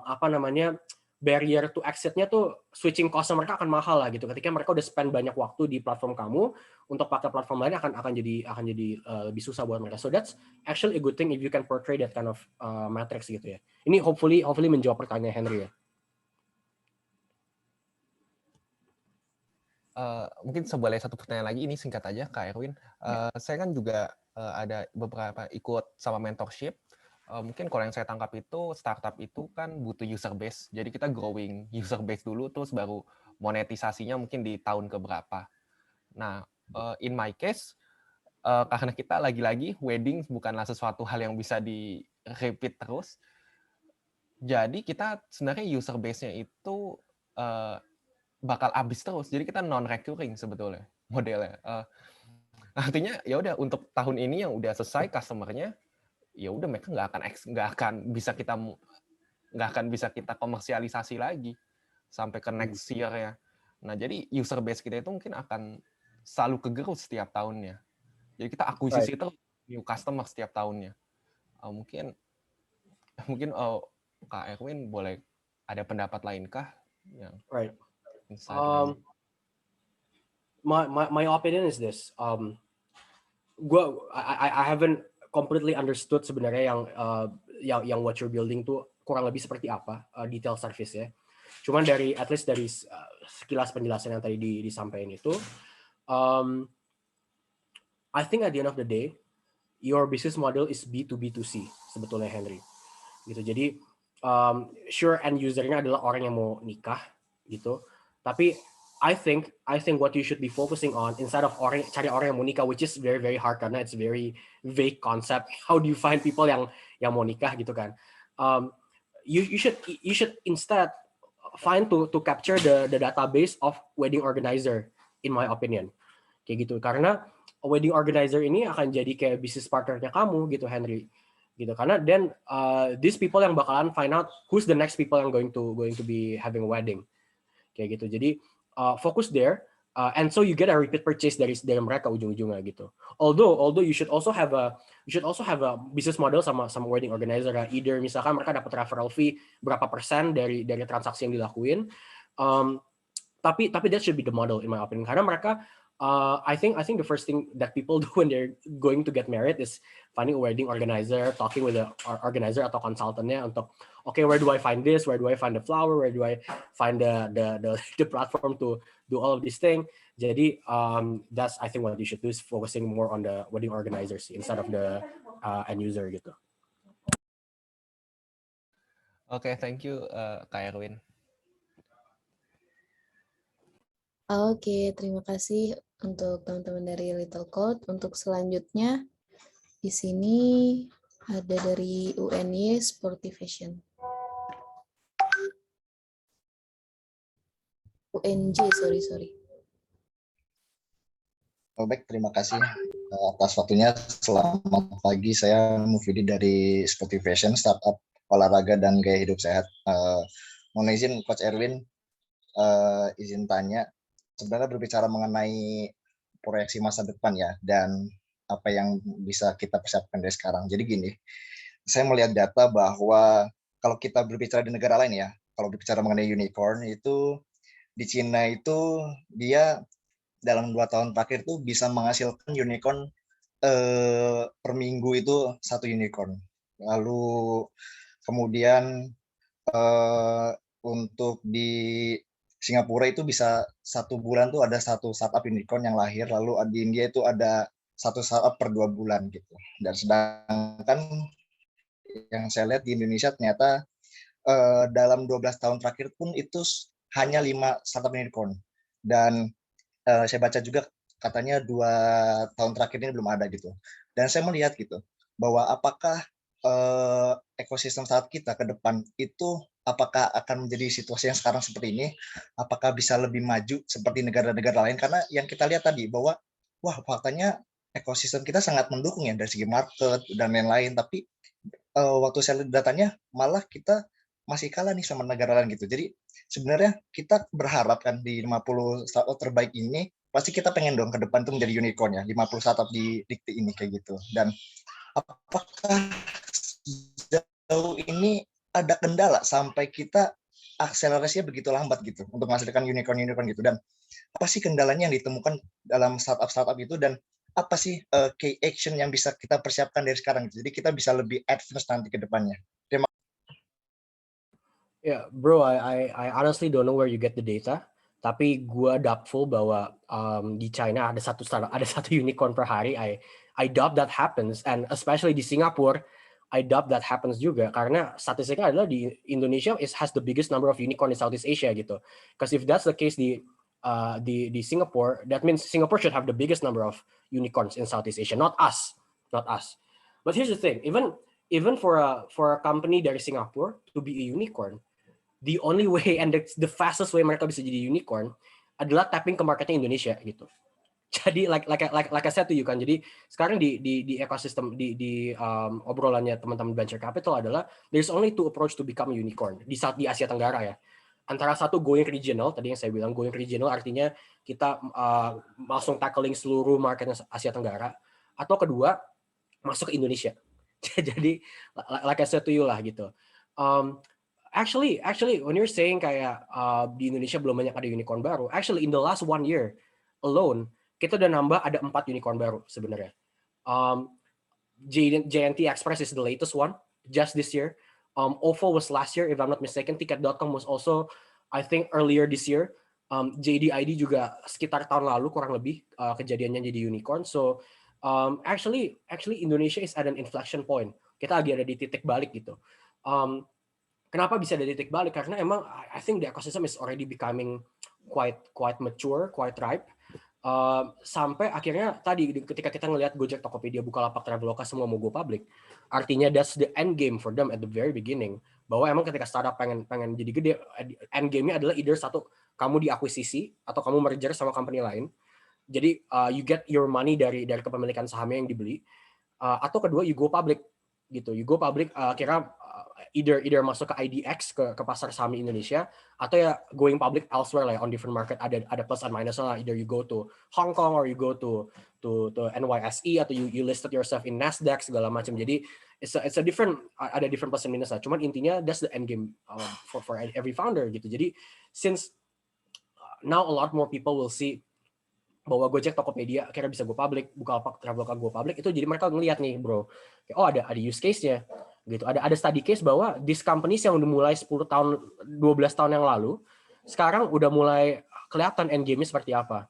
apa namanya, barrier to exit-nya tuh switching cost mereka akan mahal lah gitu. Ketika mereka udah spend banyak waktu di platform kamu, untuk pakai platform lain akan jadi lebih susah buat mereka. So that's actually a good thing if you can portray that kind of matrix gitu ya. Ini hopefully menjawab pertanyaan Henry ya. Mungkin boleh satu pertanyaan lagi, ini singkat aja Kak Erwin. Saya kan juga ada beberapa ikut sama mentorship. Mungkin kalau yang saya tangkap itu, startup itu kan butuh user base. Jadi kita growing user base dulu, terus baru monetisasinya mungkin di tahun keberapa. Nah, in my case, karena kita lagi-lagi wedding bukanlah sesuatu hal yang bisa di repeat terus. Jadi kita sebenarnya user base-nya itu bakal habis terus. Jadi kita non recurring sebetulnya modelnya. Artinya ya udah untuk tahun ini yang udah selesai customer-nya, ya udah mereka nggak akan bisa kita komersialisasi lagi sampai ke next year ya. Nah, jadi user base kita itu mungkin akan selalu kegerus setiap tahunnya. Jadi kita akuisisi terus new customer setiap tahunnya. Mungkin Kak Erwin boleh ada pendapat lainkah yang my opinion is this. I haven't completely understood sebenarnya yang what you're building tuh kurang lebih seperti apa detail service ya. Cuman at least dari sekilas penjelasan yang tadi disampaikan itu, I think at the end of the day your business model is B2B2C sebetulnya, Henry. Gitu. Jadi sure end usernya adalah orang yang mau nikah gitu. Tapi I think what you should be focusing on instead of cari orang yang mau nikah, which is very very hard karena it's very vague concept. How do you find people yang mau nikah gitu kan? You should instead find to capture the database of wedding organizer, in my opinion, kayak gitu. Karena wedding organizer ini akan jadi kayak business partnernya kamu gitu, Henry. Gitu, karena then these people yang bakalan find out who's the next people yang going to be having a wedding, kayak gitu. Jadi fokus there, and so you get a repeat purchase dari mereka ujung-ujungnya gitu. Although you should also have a business model sama wedding organizer. Either misalkan mereka dapat referral fee berapa persen dari transaksi yang dilakuin, tapi that should be the model in my opinion. Karena mereka I think the first thing that people do when they're going to get married is finding a wedding organizer, talking with the organizer atau konsultannya untuk okay, where do I find this? Where do I find the flower? Where do I find the platform to do all of these things? Jadi that's I think what you should do is focusing more on the wedding organizers instead of the end user gitu. Oke, thank you Kak Erwin. Oke, terima kasih untuk teman-teman dari Little Code. Untuk selanjutnya, di sini ada dari UNY Sportivation. UNJ, sorry. Oh, baik, terima kasih atas waktunya. Selamat pagi, saya Mufidi dari Sportivation, startup olahraga dan gaya hidup sehat. Mohon izin Coach Erwin, izin tanya. Sebenarnya berbicara mengenai proyeksi masa depan ya, dan apa yang bisa kita persiapkan dari sekarang. Jadi gini, saya melihat data bahwa kalau kita berbicara di negara lain ya, kalau berbicara mengenai unicorn itu di Cina itu dia dalam 2 tahun terakhir tuh bisa menghasilkan unicorn per minggu itu 1 unicorn. Lalu kemudian untuk di Singapura itu bisa 1 bulan tuh ada 1 startup unicorn yang lahir, lalu di India itu ada 1 startup per 2 bulan gitu. Dan sedangkan yang saya lihat di Indonesia ternyata dalam 12 tahun terakhir pun itu hanya 5 startup unicorn. Dan saya baca juga katanya 2 tahun terakhir ini belum ada gitu. Dan saya melihat gitu bahwa apakah ekosistem startup kita ke depan itu apakah akan menjadi situasi yang sekarang seperti ini, apakah bisa lebih maju seperti negara-negara lain, karena yang kita lihat tadi bahwa wah faktanya ekosistem kita sangat mendukung ya dari segi market dan lain-lain, tapi waktu saya lihat datanya malah kita masih kalah nih sama negara lain gitu. Jadi sebenarnya kita berharap kan di 50 startup terbaik ini pasti kita pengen dong ke depan tuh menjadi unicorn ya, 50 startup di Dikti ini kayak gitu. Dan apakah sejauh ini ada kendala sampai kita akselerasinya begitu lambat gitu untuk menghasilkan unicorn gitu, dan apa sih kendalanya yang ditemukan dalam startup itu, dan apa sih key action yang bisa kita persiapkan dari sekarang gitu. Jadi kita bisa lebih advance nanti ke depannya. Yeah, bro, I honestly don't know where you get the data. Tapi gue doubtful bahwa di China ada satu unicorn per hari. I doubt that happens, and especially di Singapura, I doubt that happens juga karena statistiknya adalah di Indonesia has the biggest number of unicorn in Southeast Asia gitu. Because if that's the case di Singapore, that means Singapore should have the biggest number of unicorns in Southeast Asia, not us. But here's the thing, even for a company dari Singapore to be a unicorn, the only way and the fastest way mereka bisa jadi unicorn adalah tapping ke marketnya Indonesia gitu. Jadi like I said to you kan, jadi sekarang di ekosistem di obrolannya teman-teman venture capital adalah there's only two approach to become a unicorn di Asia Tenggara ya. Antara satu going regional, tadi yang saya bilang going regional artinya kita langsung tackling seluruh market Asia Tenggara, atau kedua masuk ke Indonesia. Jadi like I said to you lah gitu. Actually, when you're saying kayak di Indonesia belum banyak ada unicorn baru, actually in the last 1 year alone, kita udah nambah ada 4 unicorn baru sebenarnya. JNT Express is the latest one, just this year. OVO was last year, if I'm not mistaken. Ticket.com was also, I think, earlier this year. JDID juga sekitar tahun lalu kurang lebih kejadiannya jadi unicorn. So actually Indonesia is at an inflection point. Kita lagi ada di titik balik gitu. Kenapa bisa ada titik balik? Karena emang I think the ecosystem is already becoming quite mature, quite ripe. Sampai akhirnya tadi ketika kita ngelihat Gojek, Tokopedia, Bukalapak, Traveloka semua mau go public, artinya that's the end game for them at the very beginning. Bahwa emang ketika startup pengen jadi gede, end game-nya adalah either satu kamu diakuisisi atau kamu merger sama company lain. Jadi you get your money dari kepemilikan sahamnya yang dibeli, atau kedua you go public gitu. You go public kira either masuk ke IDX ke pasar saham Indonesia, atau ya going public elsewhere lah, on different market, ada plus and minus lah. Either you go to Hong Kong or you go to NYSE, atau you listed yourself in Nasdaq segala macam. Jadi it's a different, ada different plus and minus lah. Cuman intinya that's the end game for every founder gitu. Jadi since now a lot more people will see bahwa Gojek, Tokopedia akhirnya bisa go public, Bukalapak, Traveloka go public, itu jadi mereka ngelihat nih bro, oh ada use case-nya gitu, ada study case bahwa these companies yang udah mulai 10 tahun, 12 tahun yang lalu, sekarang udah mulai kelihatan end game-nya seperti apa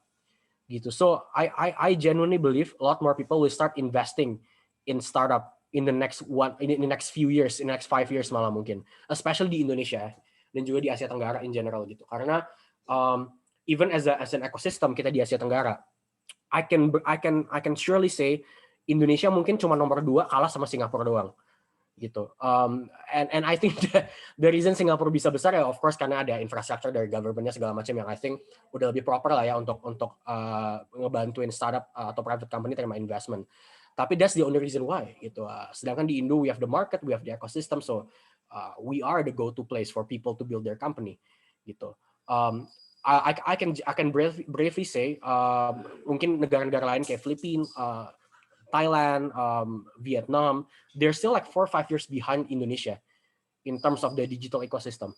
gitu. So I genuinely believe a lot more people will start investing in startup in the next few years, in the next 5 years malah mungkin, especially di Indonesia dan juga di Asia Tenggara in general gitu. Karena even as an ecosystem kita di Asia Tenggara, I can surely say Indonesia mungkin cuma nomor 2 kalah sama Singapura doang gitu. And I think the reason Singapura bisa besar ya of course karena ada infrastruktur dari government-nya segala macam yang I think udah lebih proper lah ya untuk ngebantuin startup atau private company terima investment. Tapi that's the only reason why gitu. Sedangkan di Indo we have the market, we have the ecosystem, so we are the go-to place for people to build their company gitu. I can bravely say mungkin negara-negara lain kayak Filipina, Thailand, Vietnam, they're still like 4 or 5 years behind Indonesia in terms of the digital ecosystem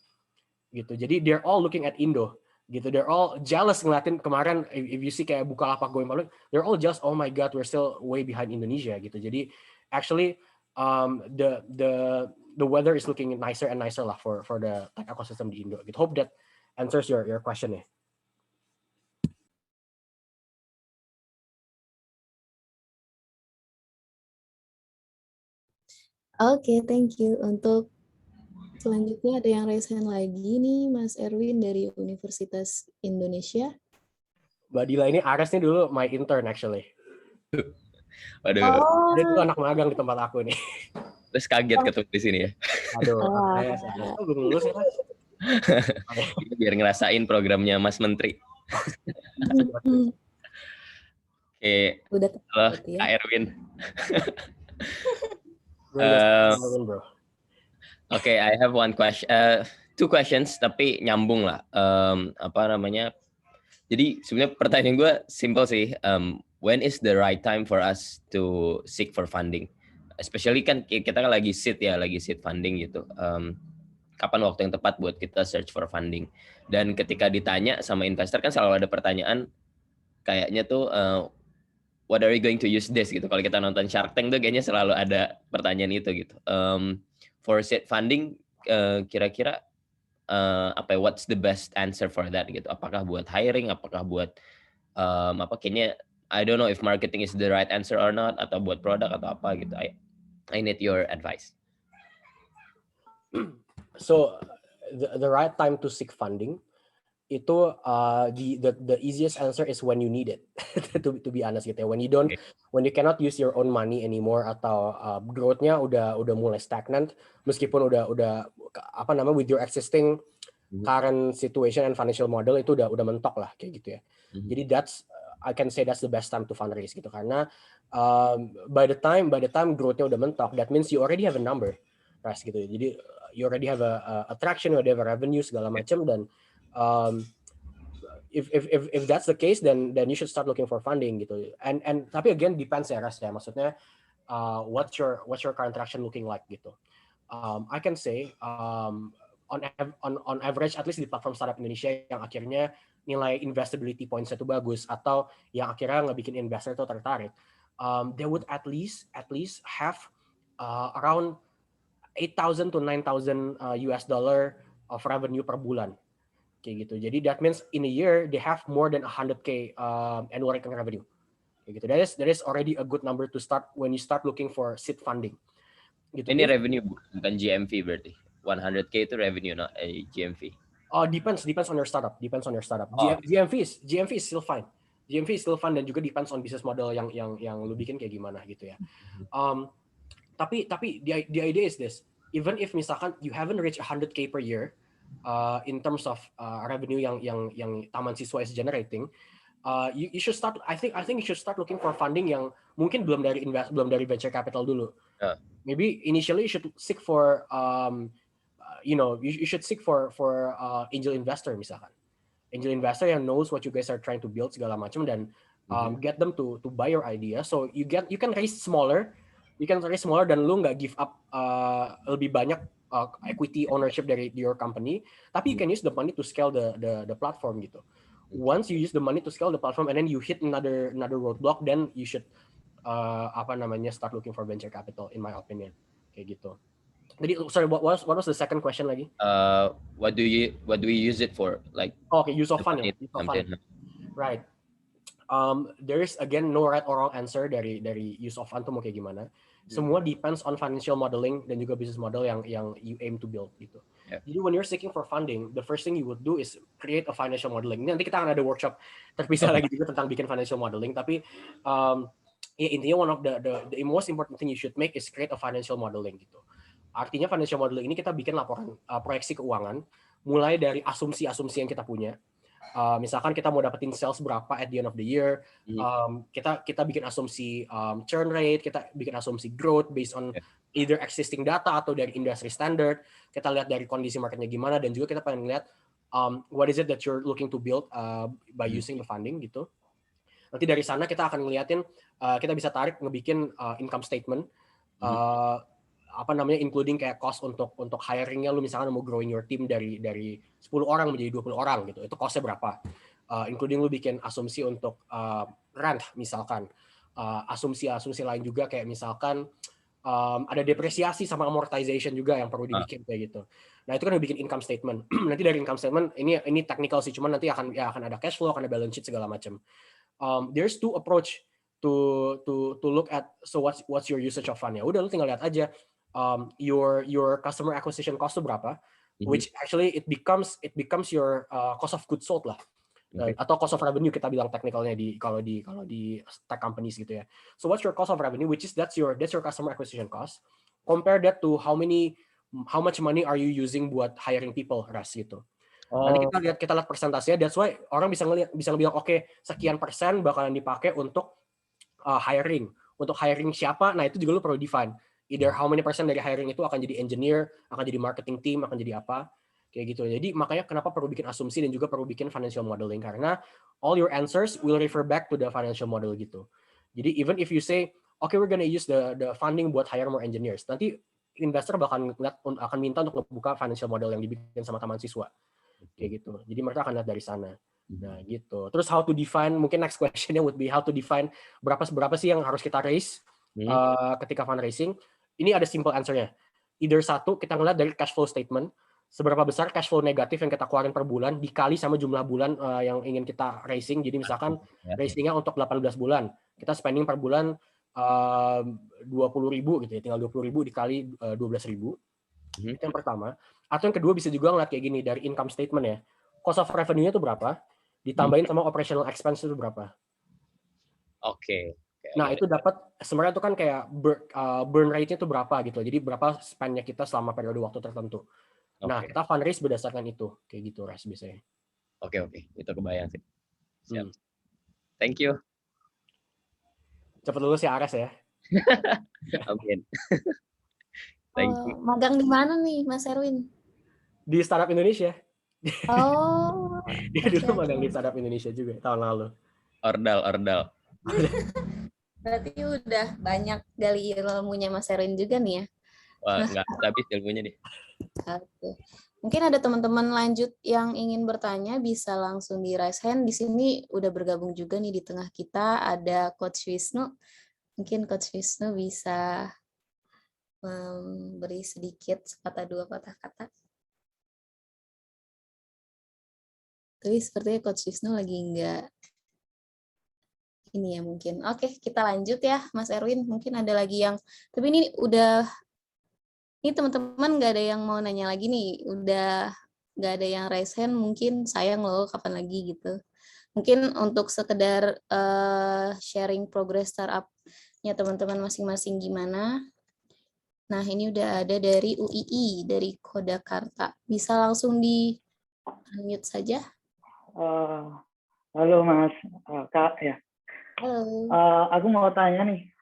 gitu. Jadi they're all looking at Indo gitu. They're all jealous ngeliatin kemarin, if you see kayak Bukalapak going public, they're all just oh my god we're still way behind Indonesia gitu. Jadi actually the weather is looking nicer and nicer lah for the tech ecosystem di Indo gitu. Hope that answers your question ya. Oke, thank you. Untuk selanjutnya ada yang raise hand lagi nih, Mas Erwin dari Universitas Indonesia. Mbak Dila ini Ares nih dulu my intern actually. Waduh, Oh, Dia dulu anak magang di tempat aku nih. terus kaget ketemu di sini ya. Aduh, Wah. saya belum lulus ya, Mas. Ini biar ngerasain programnya Mas Menteri. Oke, Udah halo takut ya. Kak Erwin. Gue udah Um, setahun, bro. Oke, I have two questions, tapi nyambung lah. Apa namanya? Jadi sebenarnya pertanyaan gue simple sih. When is the right time for us to seek for funding? Especially kan kita kan lagi seed funding gitu. Kapan waktu yang tepat buat kita search for funding? Dan ketika ditanya sama investor kan selalu ada pertanyaan kayaknya tuh what are you going to use this gitu. Kalau kita nonton Shark Tank tuh kayaknya selalu ada pertanyaan itu gitu. For seed funding kira-kira what's the best answer for that gitu? Apakah buat hiring, apakah buat kayaknya I don't know if marketing is the right answer or not, atau buat produk atau apa gitu. I need your advice. So the right time to seek funding itu the easiest answer is when you need it. to be honest gitu ya. When you cannot use your own money anymore atau growth-nya udah mulai stagnant meskipun udah with your existing current situation and financial model itu udah mentok lah kayak gitu ya. Jadi I can say that's the best time to fundraise gitu karena by the time growth-nya udah mentok, that means you already have a number, right gitu. Jadi you already have a traction, you already have a revenue segala macam dan if that's the case, then you should start looking for funding gitu. And tapi again depends ya Ras ya. Maksudnya what's your current traction looking like gitu. I can say on average at least di platform startup Indonesia yang akhirnya nilai investability points itu bagus atau yang akhirnya ngebikin investor itu tertarik, they would at least have around 8,000 to 9,000 US dollar of revenue per bulan. Kayak gitu. Jadi that means in a year they have more than 100K annual recurring revenue. Kayak gitu. That is already a good number to start when you start looking for seed funding. Gitu. Ini revenue bukan GMV berarti. 100K itu revenue, not GMV. Depends on your startup. GMV is still fine. GMV is still fine dan juga depends on business model yang lu bikin kayak gimana gitu ya. Tapi the idea is this. Even if misalkan you haven't reached 100K per year, in terms of revenue yang Taman Siswa is generating, you should start. I think you should start looking for funding yang mungkin belum dari venture capital dulu. Maybe initially you should seek for you should seek for angel investor misalkan. Angel investor yang knows what you guys are trying to build segala macam dan get them to buy your idea. So you can raise smaller. You can raise smaller dan lu nggak give up lebih banyak equity ownership dari your company, tapi you can use the money to scale the platform gitu. Once you use the money to scale the platform and then you hit another roadblock, then you should start looking for venture capital in my opinion kayak gitu. Jadi sorry, what was the second question lagi? What do we use it for? Like use of fund ya. Right. There is again no right or wrong answer dari use of fund tuh mau kayak gimana. Semua depends on financial modeling dan juga business model yang you aim to build gitu. Jadi when you're seeking for funding, the first thing you would do is create a financial modeling. Nanti kita akan ada workshop terpisah lagi juga tentang bikin financial modeling. Tapi intinya one of the most important thing you should make is create a financial modeling gitu. Artinya financial modeling ini kita bikin laporan proyeksi keuangan mulai dari asumsi-asumsi yang kita punya. Misalkan kita mau dapetin sales berapa at the end of the year, kita bikin asumsi churn rate, kita bikin asumsi growth based on either existing data atau dari industry standard. Kita lihat dari kondisi marketnya gimana dan juga kita pengen lihat what is it that you're looking to build by using the funding gitu. Nanti dari sana kita akan ngeliatin kita bisa ngebikin income statement. Including kayak cost untuk hiringnya, lu misalkan mau growing your team dari 10 orang menjadi 20 orang gitu, itu costnya berapa, including lu bikin asumsi untuk rent misalkan, asumsi lain juga kayak misalkan ada depresiasi sama amortization juga yang perlu dibikin kayak gitu. Nah itu kan bikin income statement. Nanti dari income statement ini technical sih, cuman nanti akan ada cash flow, akan ada balance sheet segala macam. There's two approach to look at. So what's your usage of fund ya? Udah lu tinggal lihat aja. Your customer acquisition cost itu berapa, which actually it becomes your cost of goods sold lah. Okay. Atau cost of revenue kita bilang technicalnya kalau di tech companies gitu ya. So what's your cost of revenue, which is that's your customer acquisition cost. Compare that to how much money are you using buat hiring people, Ras, gitu. Nanti kita lihat persentasenya. That's why orang bisa bilang oke, sekian persen bakalan dipakai untuk hiring. Untuk hiring siapa? Nah, itu juga lu perlu define. Either how many persen dari hiring itu akan jadi engineer, akan jadi marketing team, akan jadi apa? Kayak gitu. Jadi makanya kenapa perlu bikin asumsi dan juga perlu bikin financial modeling, karena all your answers will refer back to the financial model gitu. Jadi even if you say, okay, we're gonna use the funding buat hire more engineers, nanti investor akan minta untuk membuka financial model yang dibikin sama taman siswa. Kayak gitu. Jadi mereka akan lihat dari sana. Nah gitu. Terus how to define, mungkin next questionnya would be how to define berapa sih yang harus kita raise ketika fundraising. Ini ada simple answer-nya. Either satu, kita ngeliat dari cash flow statement, seberapa besar cash flow negatif yang kita keluarin per bulan dikali sama jumlah bulan yang ingin kita raising. Jadi misalkan raisingnya untuk 18 bulan, kita spending per bulan 20.000 gitu ya, tinggal 20.000 dikali 12.000. Itu yang pertama. Atau yang kedua bisa juga ngeliat kayak gini dari income statement ya. Cost of revenue-nya itu berapa, ditambahin sama operational expense itu berapa. Oke. Nah, itu dapat sebenarnya itu kan kayak burn rate-nya itu berapa gitu. Jadi berapa spend-nya kita selama periode waktu tertentu. Nah, kita fundraise berdasarkan itu. Kayak gitu, Ras, biasanya. Oke. Itu kebayang sih. Siap. Thank you. Cepet lulus ya, Aras ya. Amin. Thank you. Magang di mana nih, Mas Erwin? Di Startup Indonesia. Oh. Dia dulu magang di Startup Indonesia juga tahun lalu. Ordal. Berarti udah banyak gali ilmunya Mas Erwin juga nih ya. Wah, nggak habis ilmunya nih. Oke. Mungkin ada teman-teman lanjut yang ingin bertanya, bisa langsung di raise hand. Di sini udah bergabung juga nih di tengah kita ada Coach Wisnu. Mungkin Coach Wisnu bisa memberi sedikit sepatah dua patah kata. Tapi sepertinya Coach Wisnu lagi enggak ini ya mungkin. Oke, kita lanjut ya Mas Erwin. Mungkin ada lagi yang, tapi ini teman-teman nggak ada yang mau nanya lagi nih. Udah nggak ada yang raise hand, mungkin sayang loh kapan lagi gitu. Mungkin untuk sekedar sharing progress startup-nya teman-teman masing-masing gimana. Nah, ini udah ada dari UII, dari Kodakarta. Bisa langsung di unmute saja. Halo Mas, Kak ya. Halo. Aku mau tanya nih,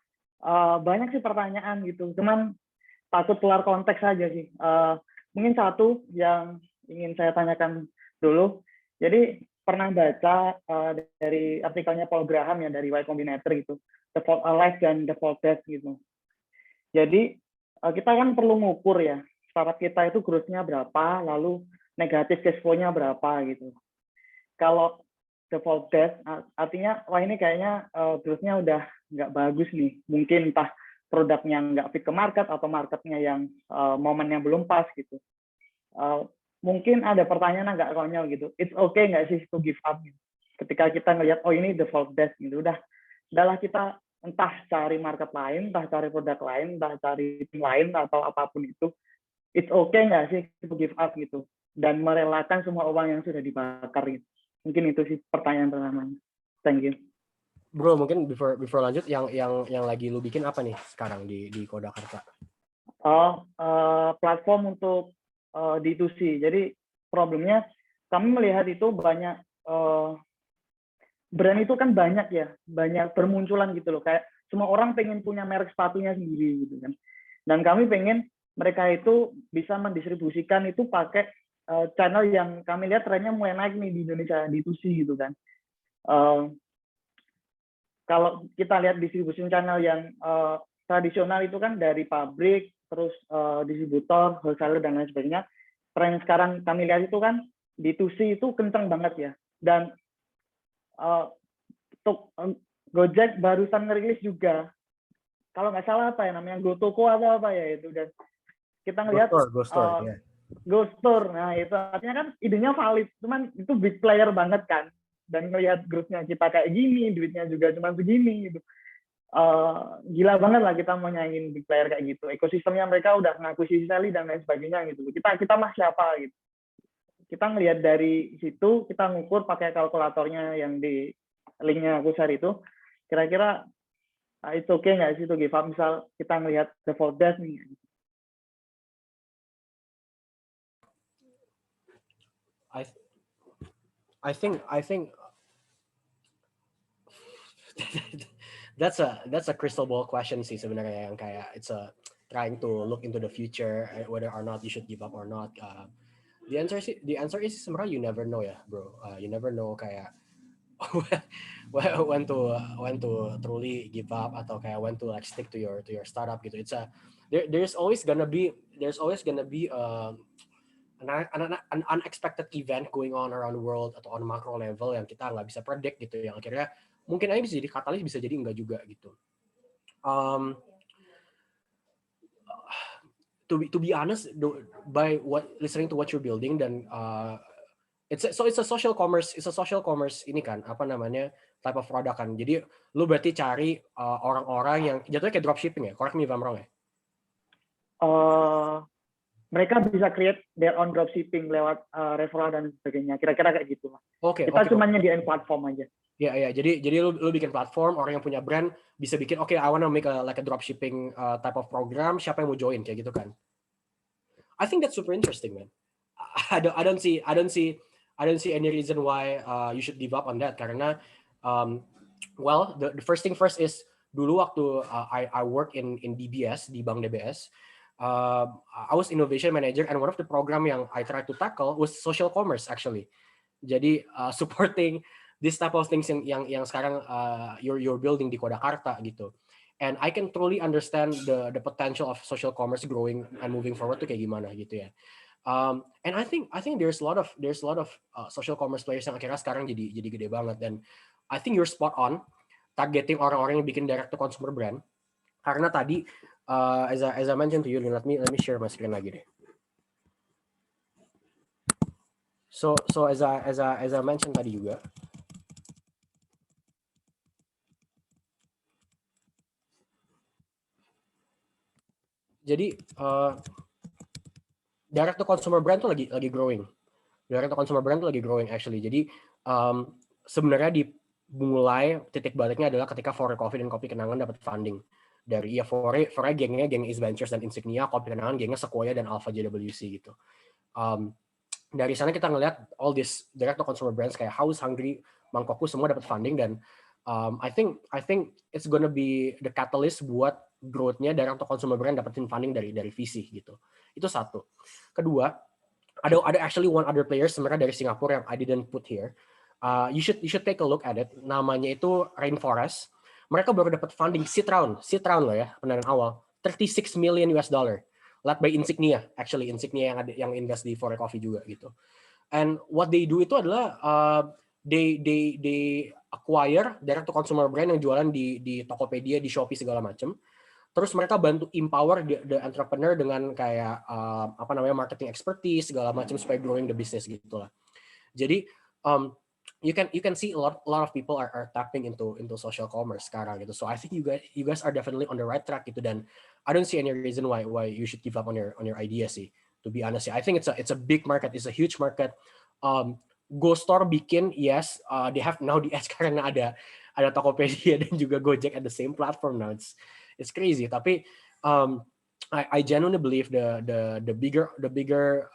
banyak sih pertanyaan gitu, cuman takut keluar konteks aja sih. Mungkin satu yang ingin saya tanyakan dulu. Jadi pernah baca dari artikelnya Paul Graham ya, dari Y Combinator gitu, default alive dan default dead gitu. Jadi kita kan perlu ngukur ya, startup kita itu growth-nya berapa, lalu negatif cash flow-nya berapa gitu. Kalau default dead, artinya wah ini kayaknya growth-nya udah nggak bagus nih. Mungkin entah produknya nggak fit ke market atau marketnya yang momennya belum pas gitu. Mungkin ada pertanyaan agak konyol gitu. It's okay nggak sih to give up? Gitu. Ketika kita ngelihat oh ini default dead gitu, udahlah kita entah cari market lain, entah cari produk lain, entah cari tim lain atau apapun itu. It's okay nggak sih to give up gitu? Dan merelakan semua uang yang sudah dibakar gitu. Mungkin itu sih pertanyaan pertama. Thank you. Bro, mungkin before lanjut yang lagi lu bikin apa nih sekarang di Kodakarta? Platform untuk D2C. Jadi problemnya kami melihat itu banyak brand itu kan banyak ya, banyak bermunculan gitu loh. Kayak semua orang pengen punya merek sepatunya sendiri gitu kan. Dan kami pengen mereka itu bisa mendistribusikan itu pakai channel yang kami lihat trennya mulai naik nih di Indonesia, D2C gitu kan. Kalau kita lihat distribusi channel yang tradisional itu kan dari pabrik, terus distributor, wholesaler, dan lain sebagainya. Tren sekarang kami lihat itu kan D2C itu kenceng banget ya. Dan Gojek barusan ngerilis juga. Kalau nggak salah apa ya namanya, GoToko atau apa ya itu. Dan kita ngelihat GoStore, nah itu artinya kan idenya valid, cuman itu big player banget kan, dan ngelihat growth-nya kita kayak gini, duitnya juga cuma segini gitu, gila banget lah kita mau nyaingin big player kayak gitu, ekosistemnya mereka udah ngakuisisi Sally dan lain sebagainya gitu, kita mah siapa gitu. kita ngelihat dari situ, kita ngukur pakai kalkulatornya yang di linknya aku share itu, kira-kira itu oke nggak sih itu give up? Misal kita ngelihat default death nih. I think that's a crystal ball question sih sebenarnya, yang kayak it's a trying to look into the future whether or not you should give up or not. The answer is sebenarnya you never know ya, bro. You never know kayak when to truly give up atau kayak when to like stick to your startup gitu. It's there's always gonna be an unexpected event going on around the world atau on macro level yang kita nggak bisa predict gitu, yang akhirnya mungkin aja bisa jadi katalis, bisa jadi enggak juga gitu. To be honest, by listening to what you're building, dan it's a social commerce ini kan, apa namanya, type of product kan. Jadi lu berarti cari orang-orang yang jatuhnya kayak dropshipping ya, correct me if I'm wrong ya. Mereka bisa create their own dropshipping lewat referral dan sebagainya. Kira-kira kayak gitu lah. Kita cuma nyediain platform aja. Ya. Jadi lu bikin platform, orang yang punya brand bisa bikin, I wanna make a dropshipping type of program. Siapa yang mau join kayak gitu kan? I think that's super interesting, man. I don't see any reason why you should give up on that, karena well, the first thing first is dulu waktu I work in DBS, di Bank DBS. I was innovation manager, and one of the program yang I tried to tackle was social commerce actually. Jadi supporting this type of things yang sekarang you're building di Kodakarta gitu. And I can truly understand the potential of social commerce growing and moving forward tuh kayak gimana gitu ya. And I think there's a lot of social commerce players yang akhirnya sekarang jadi gede banget, dan I think you're spot on targeting orang-orang yang bikin direct to consumer brand. Karena tadi as I mentioned to you, let me share my screen lagi deh. So as I mentioned tadi juga, jadi direct to consumer brand tuh lagi growing. Direct to consumer brand tuh lagi growing actually. Jadi sebenarnya dimulai titik baliknya adalah ketika Fore Coffee dan Kopi Kenangan dapat funding dari Fore gengnya East Ventures dan Insignia, Kopi Kenangan gengnya Sequoia dan Alpha JWC gitu. Dari sana kita ngelihat all this direct to consumer brands kayak House, Hungry, Mangkokku semua dapat funding, dan I think it's gonna be the catalyst buat growth-nya direct to consumer brand dapetin funding dari VC gitu. Itu satu. Kedua, ada actually one other player sebenarnya dari Singapura yang I didn't put here. You should take a look at it. Namanya itu Rainforest. Mereka baru dapat funding seed round loh ya, pendanaan awal, $36 million, led by Insignia, actually Insignia yang invest di Fore Coffee juga gitu. And what they do itu adalah they acquire direct to consumer brand yang jualan di Tokopedia, di Shopee segala macam. Terus mereka bantu empower the entrepreneur dengan kayak marketing expertise segala macam supaya growing the business gitulah. Jadi you can see a lot of people are tapping into social commerce sekarang gitu. So I think you guys are definitely on the right track gitu, dan I don't see any reason why you should give up on your idea sih. To be honest, I think it's a big market, it's a huge market. GoStore bikin, yes, they have now the edge karena ada Tokopedia dan juga Gojek at the same platform now. It's crazy. Tapi I genuinely believe the bigger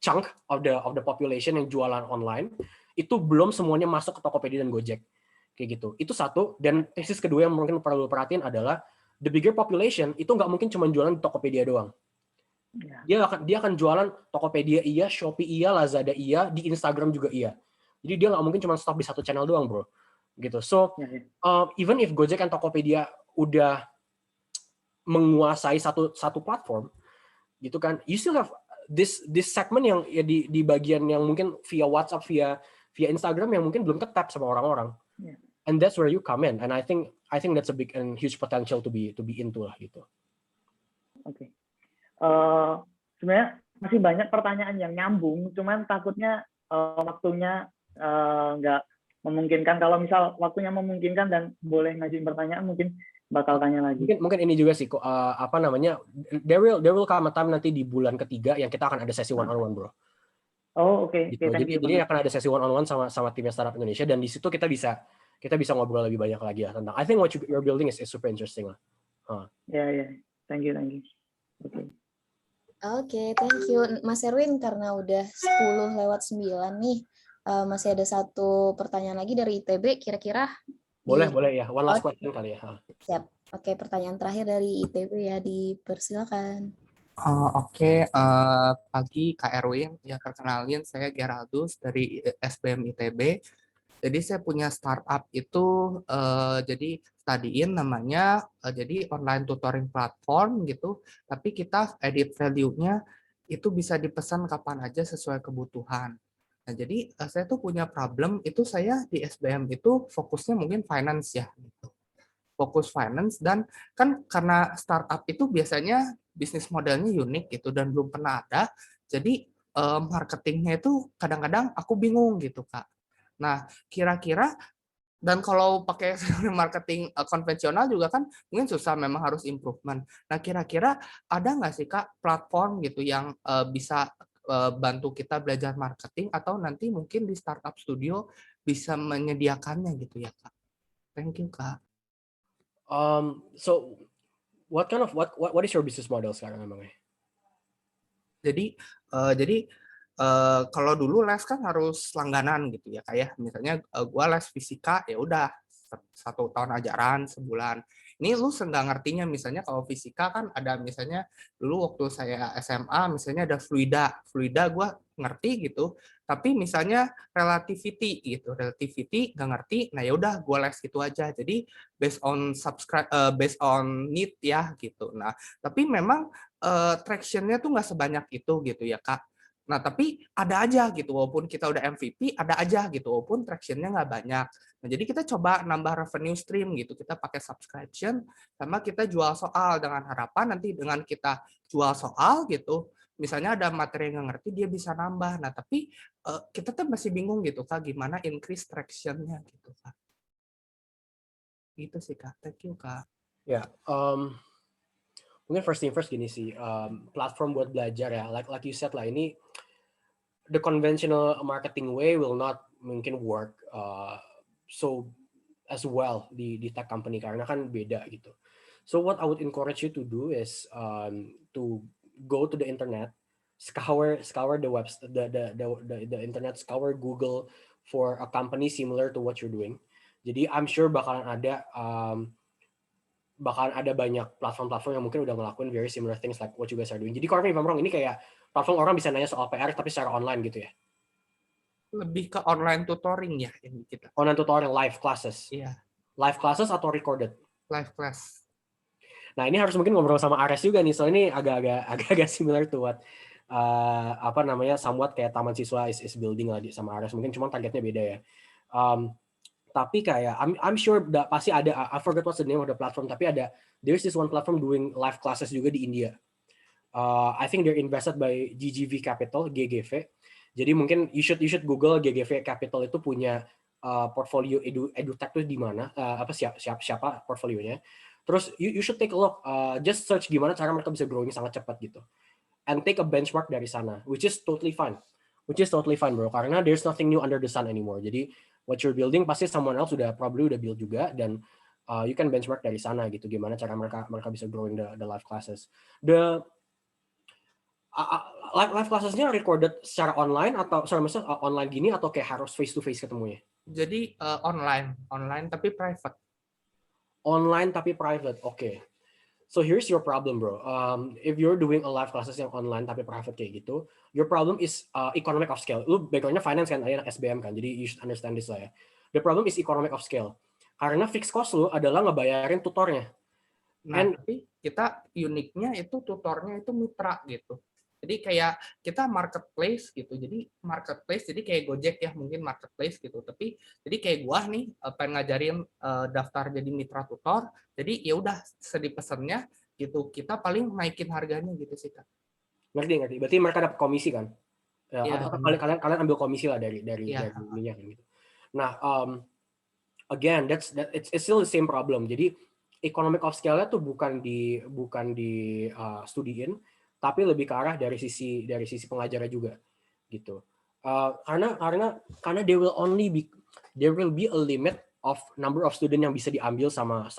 chunk of the population yang jualan online itu belum semuanya masuk ke Tokopedia dan Gojek kayak gitu. Itu satu. Dan tesis kedua yang mungkin perlu perhatiin adalah the bigger population itu nggak mungkin cuma jualan di Tokopedia doang. Dia akan jualan Tokopedia iya, Shopee iya, Lazada iya, di Instagram juga iya. Jadi dia nggak mungkin cuma stop di satu channel doang, bro. Gitu. So even if Gojek dan Tokopedia udah menguasai satu platform, gitu kan, you still have this segment yang ya di bagian yang mungkin via WhatsApp, via Instagram yang mungkin belum ketap sama orang-orang. And that's where you come in. And I think that's a big and huge potential to be into lah gitu. Oke. Sebenarnya masih banyak pertanyaan yang nyambung, cuman takutnya waktunya nggak memungkinkan. Kalau misal waktunya memungkinkan dan boleh ngajuin pertanyaan, mungkin bakal tanya lagi. Mungkin ini juga sih, there will come a time nanti di bulan ketiga yang kita akan ada sesi one on one, bro. Oh, oke. Gitu. Thank you Jadi banget. akan ada sesi one on one sama timnya Startup Indonesia, dan di situ kita bisa ngobrol lebih banyak lagi ya tentang. I think what you're building is super interesting lah. Ya. Thank you. Oke. Oke, thank you. Mas Erwin, karena udah 10:09 nih, masih ada satu pertanyaan lagi dari ITB, kira-kira Boleh ya. One last Oke. question kali ya. Siap. Oke, pertanyaan terakhir dari ITB ya, dipersilakan. Oke, pagi Kak Erwin. Ya, perkenalin saya Geraldus dari SBM ITB. Jadi saya punya startup itu, jadi Studyin namanya, jadi online tutoring platform gitu. Tapi kita edit value-nya itu bisa dipesan kapan aja sesuai kebutuhan. Nah, jadi saya tuh punya problem itu, saya di SBM itu fokusnya mungkin finance ya, gitu. Fokus finance, dan kan karena startup itu biasanya bisnis modelnya unik gitu dan belum pernah ada, jadi marketingnya itu kadang-kadang aku bingung gitu Kak. Nah kira-kira, dan kalau pakai marketing konvensional juga kan mungkin susah, memang harus improvement. Nah kira-kira ada nggak sih Kak platform gitu yang bisa bantu kita belajar marketing, atau nanti mungkin di startup studio bisa menyediakannya gitu ya Kak. Thank you Kak. So what is your business model sekarang emangnya? Jadi kalau dulu les kan harus langganan gitu ya kayak misalnya gua les fisika ya udah 1 tahun ajaran sebulan. Ini lu nggak ngertinya, misalnya kalau fisika kan ada, misalnya dulu waktu saya SMA misalnya ada fluida gua ngerti gitu, tapi misalnya relativity nggak ngerti, nah ya udah gua les gitu aja. Jadi based on need ya gitu. Nah tapi memang traction-nya tuh nggak sebanyak itu gitu ya Kak. Nah tapi ada aja gitu, walaupun kita udah MVP ada aja gitu, walaupun traction-nya nggak banyak. Nah jadi kita coba nambah revenue stream gitu, kita pakai subscription sama kita jual soal, dengan harapan nanti dengan kita jual soal gitu, misalnya ada materi yang nggak ngerti dia bisa nambah. Nah tapi kita tuh masih bingung gitu Kak, gimana increase traction-nya gitu Kak. Gitu sih Kak. Thank you Kak. Ya, mungkin first thing first gini sih, platform buat belajar ya, like you said lah, ini the conventional marketing way will not mungkin work so as well di tech company karena kan beda gitu. So what I would encourage you to do is to go to the internet, scour the web, the internet, scour Google for a company similar to what you're doing. Jadi I'm sure bakalan ada banyak platform-platform yang mungkin udah ngelakuin very similar things like what you guys are doing. Jadi correct me if I'm wrong, ini kayak platform orang bisa nanya soal PR tapi secara online gitu ya? Lebih ke online tutoring ya ini kita. Online tutoring, live classes? Iya. Live classes atau recorded? Live class. Nah ini harus mungkin ngobrol sama Ares juga nih, soalnya ini agak similar to what somewhat kayak Taman Siswa is building lah sama Ares, mungkin cuma targetnya beda ya. Tapi kayak I'm sure pasti ada, I forgot what's the name of the platform, tapi there's this one platform doing live classes juga di India. I think they're invested by GGV Capital, GGV. Jadi mungkin you should Google GGV Capital itu punya portfolio edutech tuh di mana, siapa portfolionya. Terus you should take a look, just search gimana cara mereka bisa growing sangat cepat gitu. And take a benchmark dari sana, which is totally fine bro, karena there's nothing new under the sun anymore. Jadi what you're building pasti someone else probably udah build juga, dan you can benchmark dari sana gitu, gimana cara mereka bisa growing the live classes. The live classesnya recorded secara online atau maksudnya online gini atau kayak harus face to face ketemunya? Jadi online tapi private. Online tapi private, okay. So here's your problem, bro. If you're doing a live classes yang online tapi private kayak gitu, your problem is economic of scale. Lu backgroundnya finance kan, anak SBM kan, jadi you should understand this lah ya. The problem is economic of scale. Karena fixed cost lu adalah ngebayarin tutornya. Nah, tapi kita uniknya itu tutornya itu mitra gitu. Jadi kayak kita marketplace gitu. Jadi marketplace, jadi kayak Gojek ya, mungkin marketplace gitu. Tapi jadi kayak gua nih pengen ngajarin daftar jadi mitra tutor. Jadi ya udah sedih pesennya gitu. Kita paling naikin harganya gitu sih Kak. Ngerti. Berarti mereka dapat komisi kan? Ya, atau kalian ambil komisi lah dari ininya gitu. Nah, again it's still the same problem. Jadi economic of scale-nya tuh bukan di studiin, tapi lebih ke arah dari sisi pengajarnya juga gitu. Karena there will be a limit of number of student yang bisa diambil sama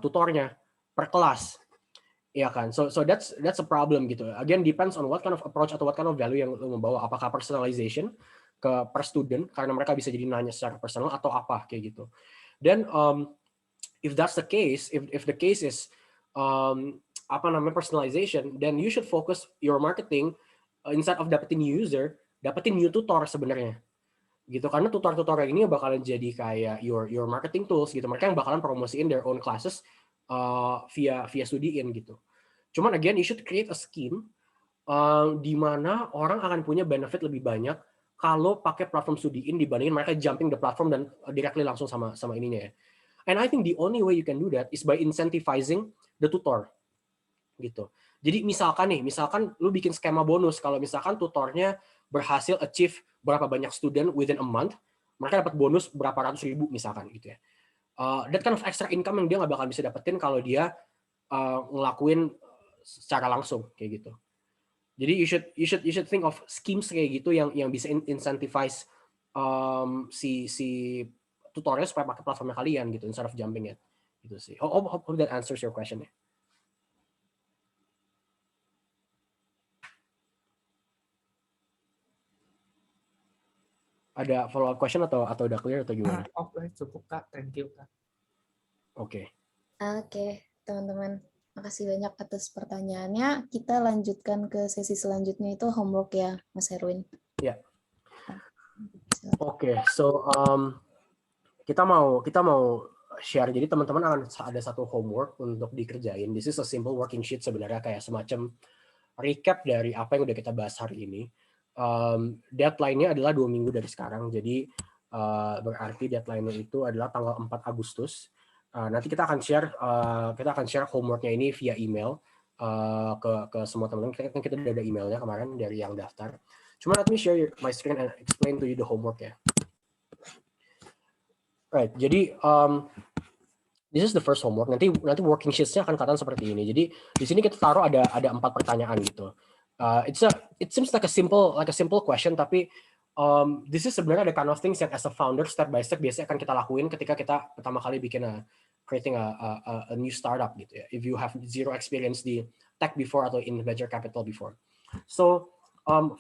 tutornya per kelas. Ya kan, so that's a problem gitu. Again, depends on what kind of approach atau what kind of value yang lo membawa. Apakah personalization ke per student karena mereka bisa jadi nanya secara personal atau apa kayak gitu. Dan if that's the case, if the case is personalization, then you should focus your marketing instead of dapetin new user, dapetin new tutor sebenarnya. Gitu, karena tutor-tutor ini bakalan jadi kayak your marketing tools gitu. Mereka yang bakalan promosiin their own classes via Studiin gitu. Cuman again, you should create a scheme di mana orang akan punya benefit lebih banyak kalau pakai platform Studiin dibandingin mereka jumping the platform dan directly langsung sama ininya ya. And I think the only way you can do that is by incentivizing the tutor gitu. Jadi misalkan lu bikin skema bonus kalau misalkan tutornya berhasil achieve berapa banyak student within a month, mereka dapat bonus berapa ratus ribu misalkan gitu ya. That kind of extra income yang dia nggak bakal bisa dapetin kalau dia ngelakuin secara langsung kayak gitu. Jadi you should think of schemes kayak gitu yang bisa incentivize si tutornya supaya pakai platformnya kalian gitu instead of jumping it gitu sih. Hope that answers your question ya. Ada follow up question atau udah clear atau gimana? Oke, cukup Kak. Thank you Kak. Oke, teman-teman. Makasih banyak atas pertanyaannya. Kita lanjutkan ke sesi selanjutnya itu homework ya, Mas Erwin. Ya. Oke, so kita mau share. Jadi teman-teman akan ada satu homework untuk dikerjain. This is a simple working sheet sebenarnya, kayak semacam recap dari apa yang udah kita bahas hari ini. Deadline-nya adalah 2 minggu dari sekarang. Jadi berarti deadline-nya itu adalah tanggal 4 Agustus. Nanti kita akan share homework-nya ini via email ke semua teman-teman. Kita udah ada emailnya kemarin dari yang daftar. Cuma let me share my screen and explain to you the homework ya. Right, jadi this is the first homework. Nanti working sheets-nya akan kelihatan seperti ini. Jadi di sini kita taruh ada 4 pertanyaan gitu. It seems like a simple question, tapi this is sebenarnya the kind of things yang as a founder step by step biasanya akan kita lakuin ketika kita pertama kali creating a new startup gitu ya. If you have zero experience di tech before atau in venture capital before. So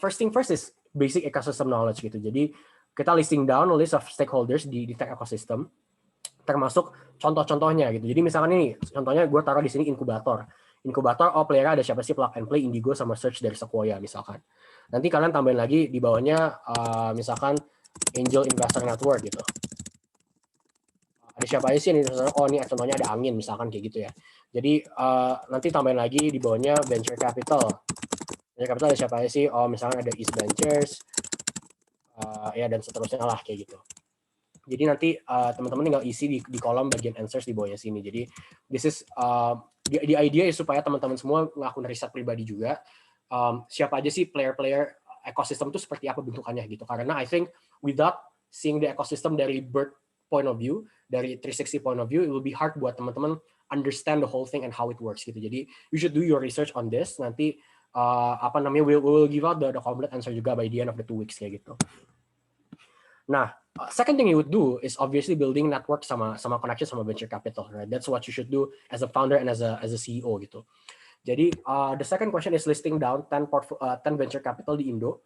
first thing first is basic ecosystem knowledge gitu. Jadi kita listing down a list of stakeholders di tech ecosystem, termasuk contoh-contohnya gitu. Jadi misalkan ini contohnya gue taruh di sini inkubator, player ada siapa sih, Plug and Play, Indigo, sama Search dari Sequoia misalkan. Nanti kalian tambahin lagi di bawahnya misalkan Angel Investor Network gitu. Ada siapa aja sih ini? Oh ini contohnya ada Angin misalkan kayak gitu ya. Jadi nanti tambahin lagi di bawahnya Venture Capital. Venture Capital ada siapa aja sih? Oh misalkan ada East Ventures, ya dan seterusnya lah kayak gitu. Jadi nanti teman-teman tinggal isi di kolom bagian answers di bawahnya sini. Jadi this is the idea is supaya teman-teman semua ngelakuin riset pribadi juga. Siapa aja sih player-player ekosistem itu seperti apa bentukannya gitu. Karena I think without seeing the ecosystem dari bird point of view, dari 360 point of view, it will be hard buat teman-teman understand the whole thing and how it works gitu. Jadi you should do your research on this. Nanti we will give out the complete answer juga by the end of the 2 weeks kayak gitu. Nah, second thing you would do is obviously building network sama connection sama venture capital, right? That's what you should do as a founder and as a CEO gitu. Jadi the second question is listing down 10 venture capital di Indo,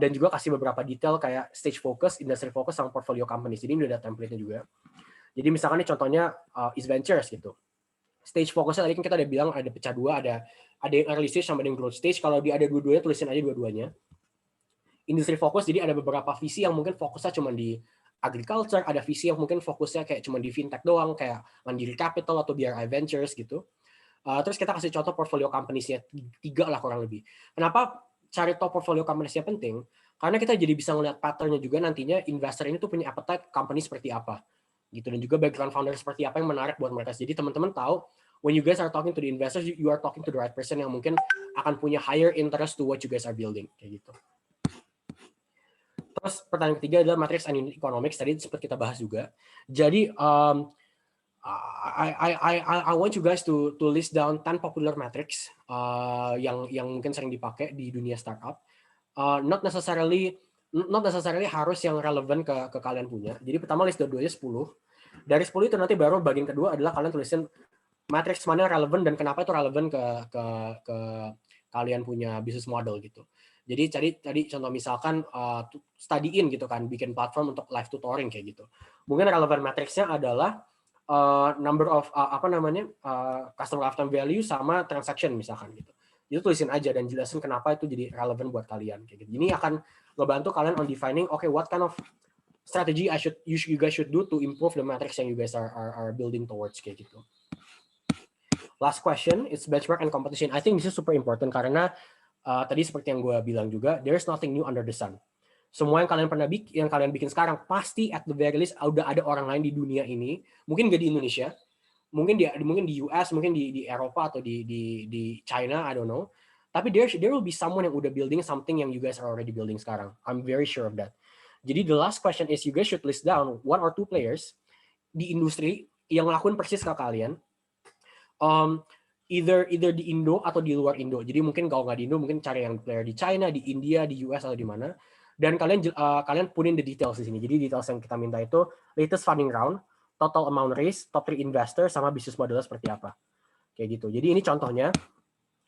dan juga kasih beberapa detail kayak stage focus, industry focus, sama portfolio companies. Jadi ini udah ada template-nya juga. Jadi misalkan ini contohnya East Ventures gitu. Stage focusnya tadi kan kita udah bilang ada pecah dua, ada yang early stage sama ada yang growth stage. Kalau dia ada dua-duanya, tulisin aja dua-duanya. Industry fokus, jadi ada beberapa visi yang mungkin fokusnya cuma di agriculture, ada visi yang mungkin fokusnya kayak cuma di fintech doang, kayak Mandiri Capital atau BRI Ventures gitu. Terus kita kasih contoh portfolio companies-nya 3 lah kurang lebih. Kenapa cari top portfolio companies-nya penting? Karena kita jadi bisa ngeliat pattern-nya juga nantinya investor ini tuh punya appetite company seperti apa gitu, dan juga background founder seperti apa yang menarik buat mereka. Jadi teman-teman tahu when you guys are talking to the investors, you are talking to the right person yang mungkin akan punya higher interest to what you guys are building kayak gitu. Terus pertanyaan ketiga adalah matrix and unit economics, tadi sempat kita bahas juga. Jadi I want you guys to list down 10 popular metrics yang mungkin sering dipakai di dunia startup. not necessarily harus yang relevan ke kalian punya. Jadi pertama list dua-duanya 10. Dari 10 itu nanti baru bagian kedua adalah kalian tulisin matriks mana relevan dan kenapa itu relevan ke kalian punya business model gitu. Jadi tadi contoh misalkan study-in gitu kan, bikin platform untuk live tutoring kayak gitu. Mungkin relevan matriksnya adalah number of customer lifetime value sama transaction misalkan gitu. Itu tulisin aja dan jelasin kenapa itu jadi relevan buat kalian kayak gitu. Ini akan ngebantu kalian on defining what kind of strategy you guys should do to improve the metrics yang you guys are building towards kayak gitu. Last question is benchmark and competition. I think this is super important karena tadi seperti yang gue bilang juga, there's nothing new under the sun. Semua yang kalian bikin sekarang pasti at the very least udah ada orang lain di dunia ini, mungkin gak di Indonesia, mungkin di US, mungkin di Eropa atau di China, I don't know. Tapi there will be someone yang udah building something yang you guys are already building sekarang. I'm very sure of that. Jadi the last question is you guys should list down 1 or 2 players di industri yang ngelakuin persis ke kalian. Either di Indo atau di luar Indo. Jadi mungkin kalau nggak di Indo, mungkin cari yang player di China, di India, di US atau di mana. Dan kalian put in the details di sini. Jadi details yang kita minta itu latest funding round, total amount raised, top 3 investor, sama business modelnya seperti apa. Kayak gitu. Jadi ini contohnya.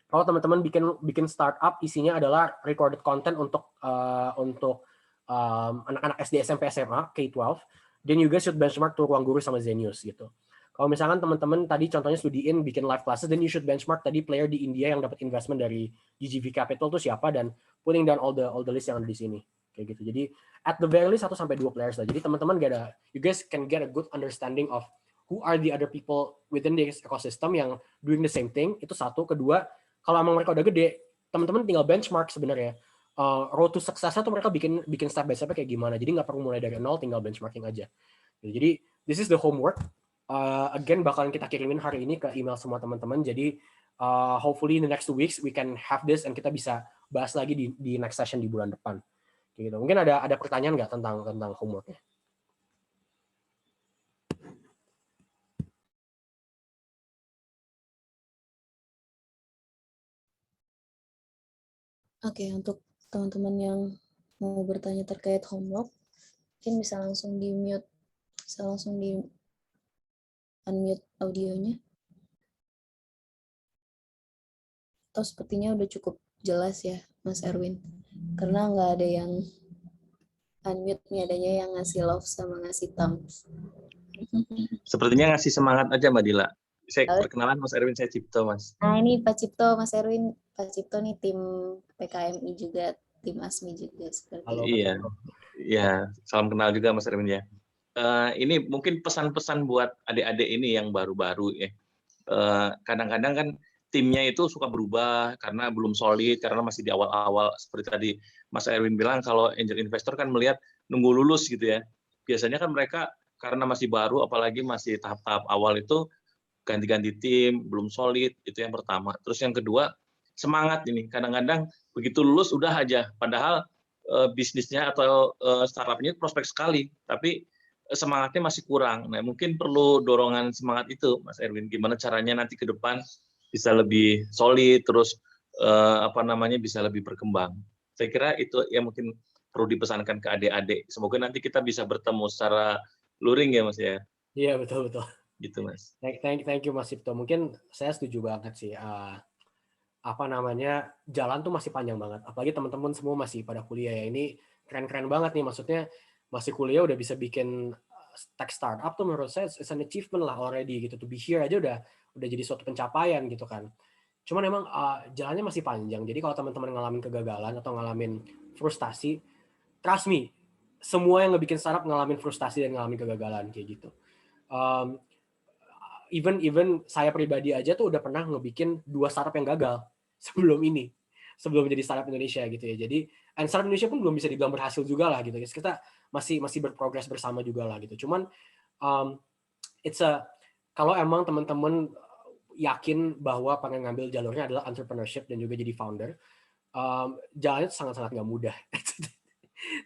Kalau teman-teman bikin startup, isinya adalah recorded content untuk anak-anak SD, SMP, SMA, K-12, then you guys should benchmark to Ruang Guru sama Zenius gitu. Kalau misalkan teman-teman tadi contohnya studiin bikin live classes, then you should benchmark tadi player di India yang dapat investment dari GGV Capital itu siapa dan putting down all the list yang ada di sini kayak gitu. Jadi at the very least 1 sampai 2 players lah. Jadi teman-teman you guys can get a good understanding of who are the other people within the ecosystem yang doing the same thing. Itu satu. Kedua, kalau emang mereka udah gede, teman-teman tinggal benchmark sebenarnya. Road to success-nya tuh mereka bikin step by step kayak gimana. Jadi nggak perlu mulai dari nol, tinggal benchmarking aja. Jadi this is the homework. Again bakalan kita kirimin hari ini ke email semua teman-teman. Jadi hopefully in the next 2 weeks we can have this and kita bisa bahas lagi di next session di bulan depan. Gitu. Mungkin ada pertanyaan nggak tentang homeworknya? Oke, untuk teman-teman yang mau bertanya terkait homework, mungkin bisa langsung di-mute, unmute audionya. Atau sepertinya udah cukup jelas ya, Mas Erwin. Karena nggak ada yang unmute, nih adanya yang ngasih love sama ngasih thumbs. Sepertinya ngasih semangat aja Mbak Dila. Saya perkenalan Mas Erwin, saya Cipto Mas. Nah ini Pak Cipto, Mas Erwin. Pak Cipto nih tim PKMI juga, tim ASMI juga. Iya, salam kenal juga Mas Erwin ya. Ini mungkin pesan-pesan buat adik-adik ini yang baru-baru ya. Kadang-kadang kan timnya itu suka berubah karena belum solid, karena masih di awal-awal. Seperti tadi Mas Erwin bilang, kalau angel investor kan melihat nunggu lulus gitu ya. Biasanya kan mereka karena masih baru, apalagi masih tahap-tahap awal itu, ganti-ganti tim, belum solid, itu yang pertama. Terus yang kedua, semangat ini. Kadang-kadang begitu lulus udah aja, padahal bisnisnya atau startupnya prospek sekali, tapi semangatnya masih kurang. Nah, mungkin perlu dorongan semangat itu, Mas Erwin. Gimana caranya nanti ke depan bisa lebih solid, terus bisa lebih berkembang. Saya kira itu yang mungkin perlu dipesankan ke adik-adik. Semoga nanti kita bisa bertemu secara luring ya, Mas ya. Iya, betul. Gitu, Mas. Thank you, Mas Cipto. Mungkin saya setuju banget sih. Jalan tuh masih panjang banget. Apalagi teman-teman semua masih pada kuliah ya. Ini keren-keren banget nih. Maksudnya masih kuliah udah bisa bikin tech startup tuh menurut saya it's an achievement lah already gitu. To be here aja udah jadi suatu pencapaian gitu kan. Cuman emang jalannya masih panjang. Jadi kalau teman-teman ngalamin kegagalan atau ngalamin frustasi, trust me, semua yang ngebikin startup ngalamin frustasi dan ngalamin kegagalan kayak gitu. Even saya pribadi aja tuh udah pernah ngebikin 2 startup yang gagal sebelum menjadi startup Indonesia gitu ya. Jadi startup Indonesia pun belum bisa dibilang berhasil juga lah gitu. Kita masih berprogres bersama juga lah gitu. Cuman kalau emang teman-teman yakin bahwa pengen ngambil jalurnya adalah entrepreneurship dan juga jadi founder, jalannya sangat-sangat nggak mudah.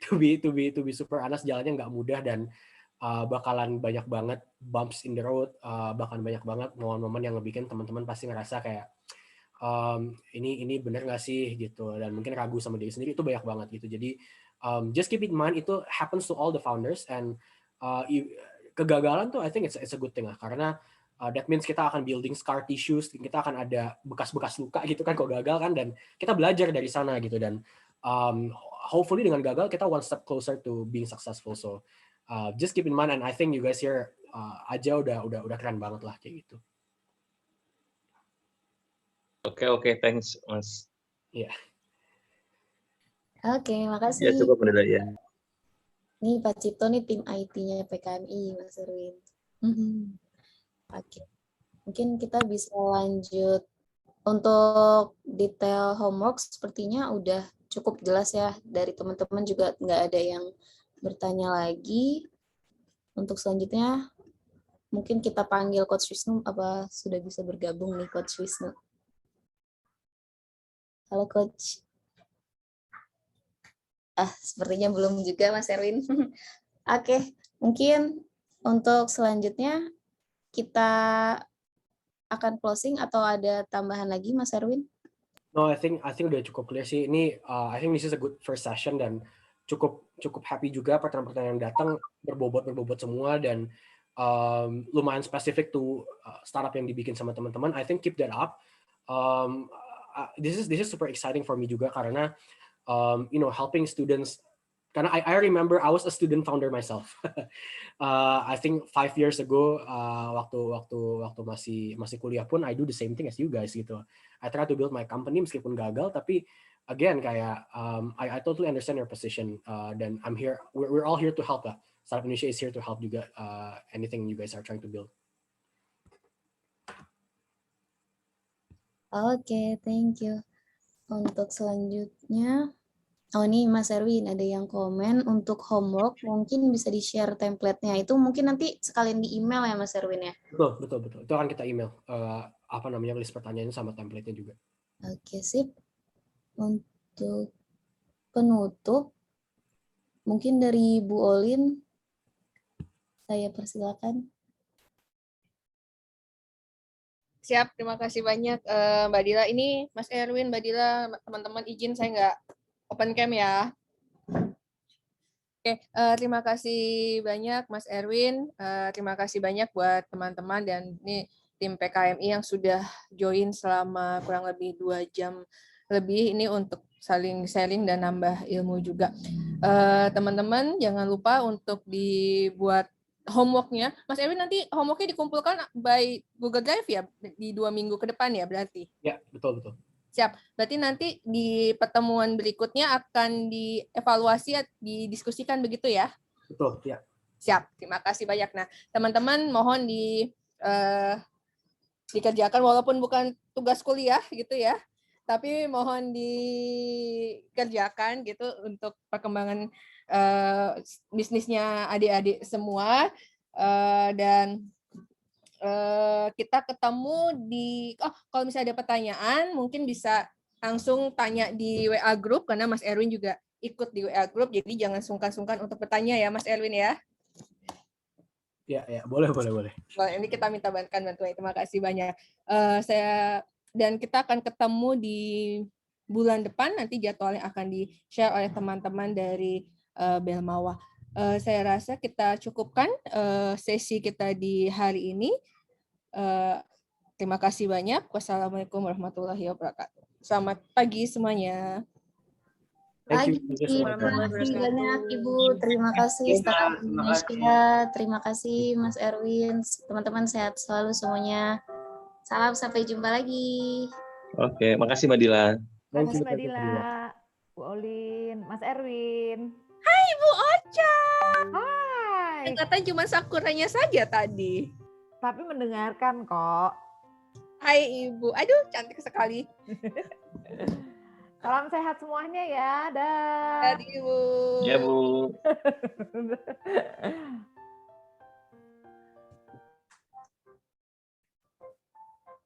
to be super honest, jalannya nggak mudah dan bakalan banyak banget bumps in the road, bahkan banyak banget momen-momen yang ngebikin teman-teman pasti ngerasa kayak ini benar nggak sih gitu, dan mungkin ragu sama diri sendiri, itu banyak banget gitu. Jadi just keep in mind itu happens to all the founders, and kegagalan tuh I think it's a good thing lah, karena that means kita akan building scar tissues, kita akan ada bekas-bekas luka gitu kan kalau gagal kan, dan kita belajar dari sana gitu, dan hopefully dengan gagal kita one step closer to being successful. So just keep in mind, and I think you guys here aja udah keren banget lah kayak gitu. Oke, thanks Mas. Iya. Oke, makasih. Ya cukup Mbak Dila ya. Nih Pak Cipto nih tim IT-nya PKMI, Mas Erwin. Oke, mungkin kita bisa lanjut untuk detail homework. Sepertinya udah cukup jelas ya, dari teman-teman juga nggak ada yang bertanya lagi. Untuk selanjutnya mungkin kita panggil Coach Wisnu, apa sudah bisa bergabung nih Coach Wisnu? Halo Coach. Sepertinya belum juga Mas Erwin. Oke, mungkin untuk selanjutnya kita akan closing atau ada tambahan lagi Mas Erwin? No, I think udah cukup clear sih. Ini I think this is a good first session, dan cukup happy juga pertanyaan-pertanyaan yang datang berbobot semua, dan lumayan spesifik to startup yang dibikin sama teman-teman. I think keep that up. This is super exciting for me juga, karena helping students, karena I remember I was a student founder myself. I think 5 years ago, waktu masih kuliah pun I do the same thing as you guys gitu. I try to build my company meskipun gagal, tapi again kayak I totally understand your position, dan I'm here. We're all here to help lah. Startup Indonesia is here to help juga anything you guys are trying to build. Oke, thank you. Untuk selanjutnya, ini Mas Erwin ada yang komen untuk homework, mungkin bisa di-share template-nya. Itu mungkin nanti sekalian di email ya Mas Erwin ya? Betul. Itu akan kita email list pertanyaannya sama template-nya juga. Oke, sip. Untuk penutup, mungkin dari Bu Olin, saya persilakan. Siap, terima kasih banyak Mbak Dila. Ini Mas Erwin, Mbak Dila, teman-teman izin saya nggak open cam ya. Oke, terima kasih banyak Mas Erwin. Terima kasih banyak buat teman-teman dan ini tim PKMI yang sudah join selama kurang lebih 2 jam lebih ini untuk saling sharing dan nambah ilmu juga. Teman-teman jangan lupa untuk dibuat homework-nya. Mas Erwin, nanti homework-nya dikumpulkan by Google Drive ya di 2 minggu ke depan ya berarti? Ya, betul. Siap. Berarti nanti di pertemuan berikutnya akan dievaluasi, didiskusikan begitu ya? Betul, ya. Siap. Terima kasih banyak. Nah, teman-teman mohon dikerjakan walaupun bukan tugas kuliah gitu ya. Tapi mohon dikerjakan gitu untuk perkembangan bisnisnya adik-adik semua, dan kita ketemu di kalau misalnya ada pertanyaan mungkin bisa langsung tanya di WA group, karena Mas Erwin juga ikut di WA group, jadi jangan sungkan-sungkan untuk bertanya ya Mas Erwin ya. Ya, boleh. Ini kita minta bantuan. Terima kasih banyak. Dan kita akan ketemu di bulan depan, nanti jadwalnya akan di-share oleh teman-teman dari Belmawa. Saya rasa kita cukupkan sesi kita di hari ini. Terima kasih banyak. Wassalamualaikum warahmatullahi wabarakatuh. Selamat pagi semuanya. Terima kasih banyak Ibu. Terima kasih Startup Indonesia. Terima kasih Mas Erwin. Teman-teman sehat selalu semuanya. Salam, sampai jumpa lagi. Oke, makasih Mbak Dila. Makasih Mbak Dila, Bu Olin, Mas Erwin. Hai Bu Ocha. Hai. Katanya cuma Sakuranya saja tadi. Tapi mendengarkan kok. Hai Ibu. Aduh, cantik sekali. Salam sehat semuanya ya. Dah. Ibu. Ya Bu.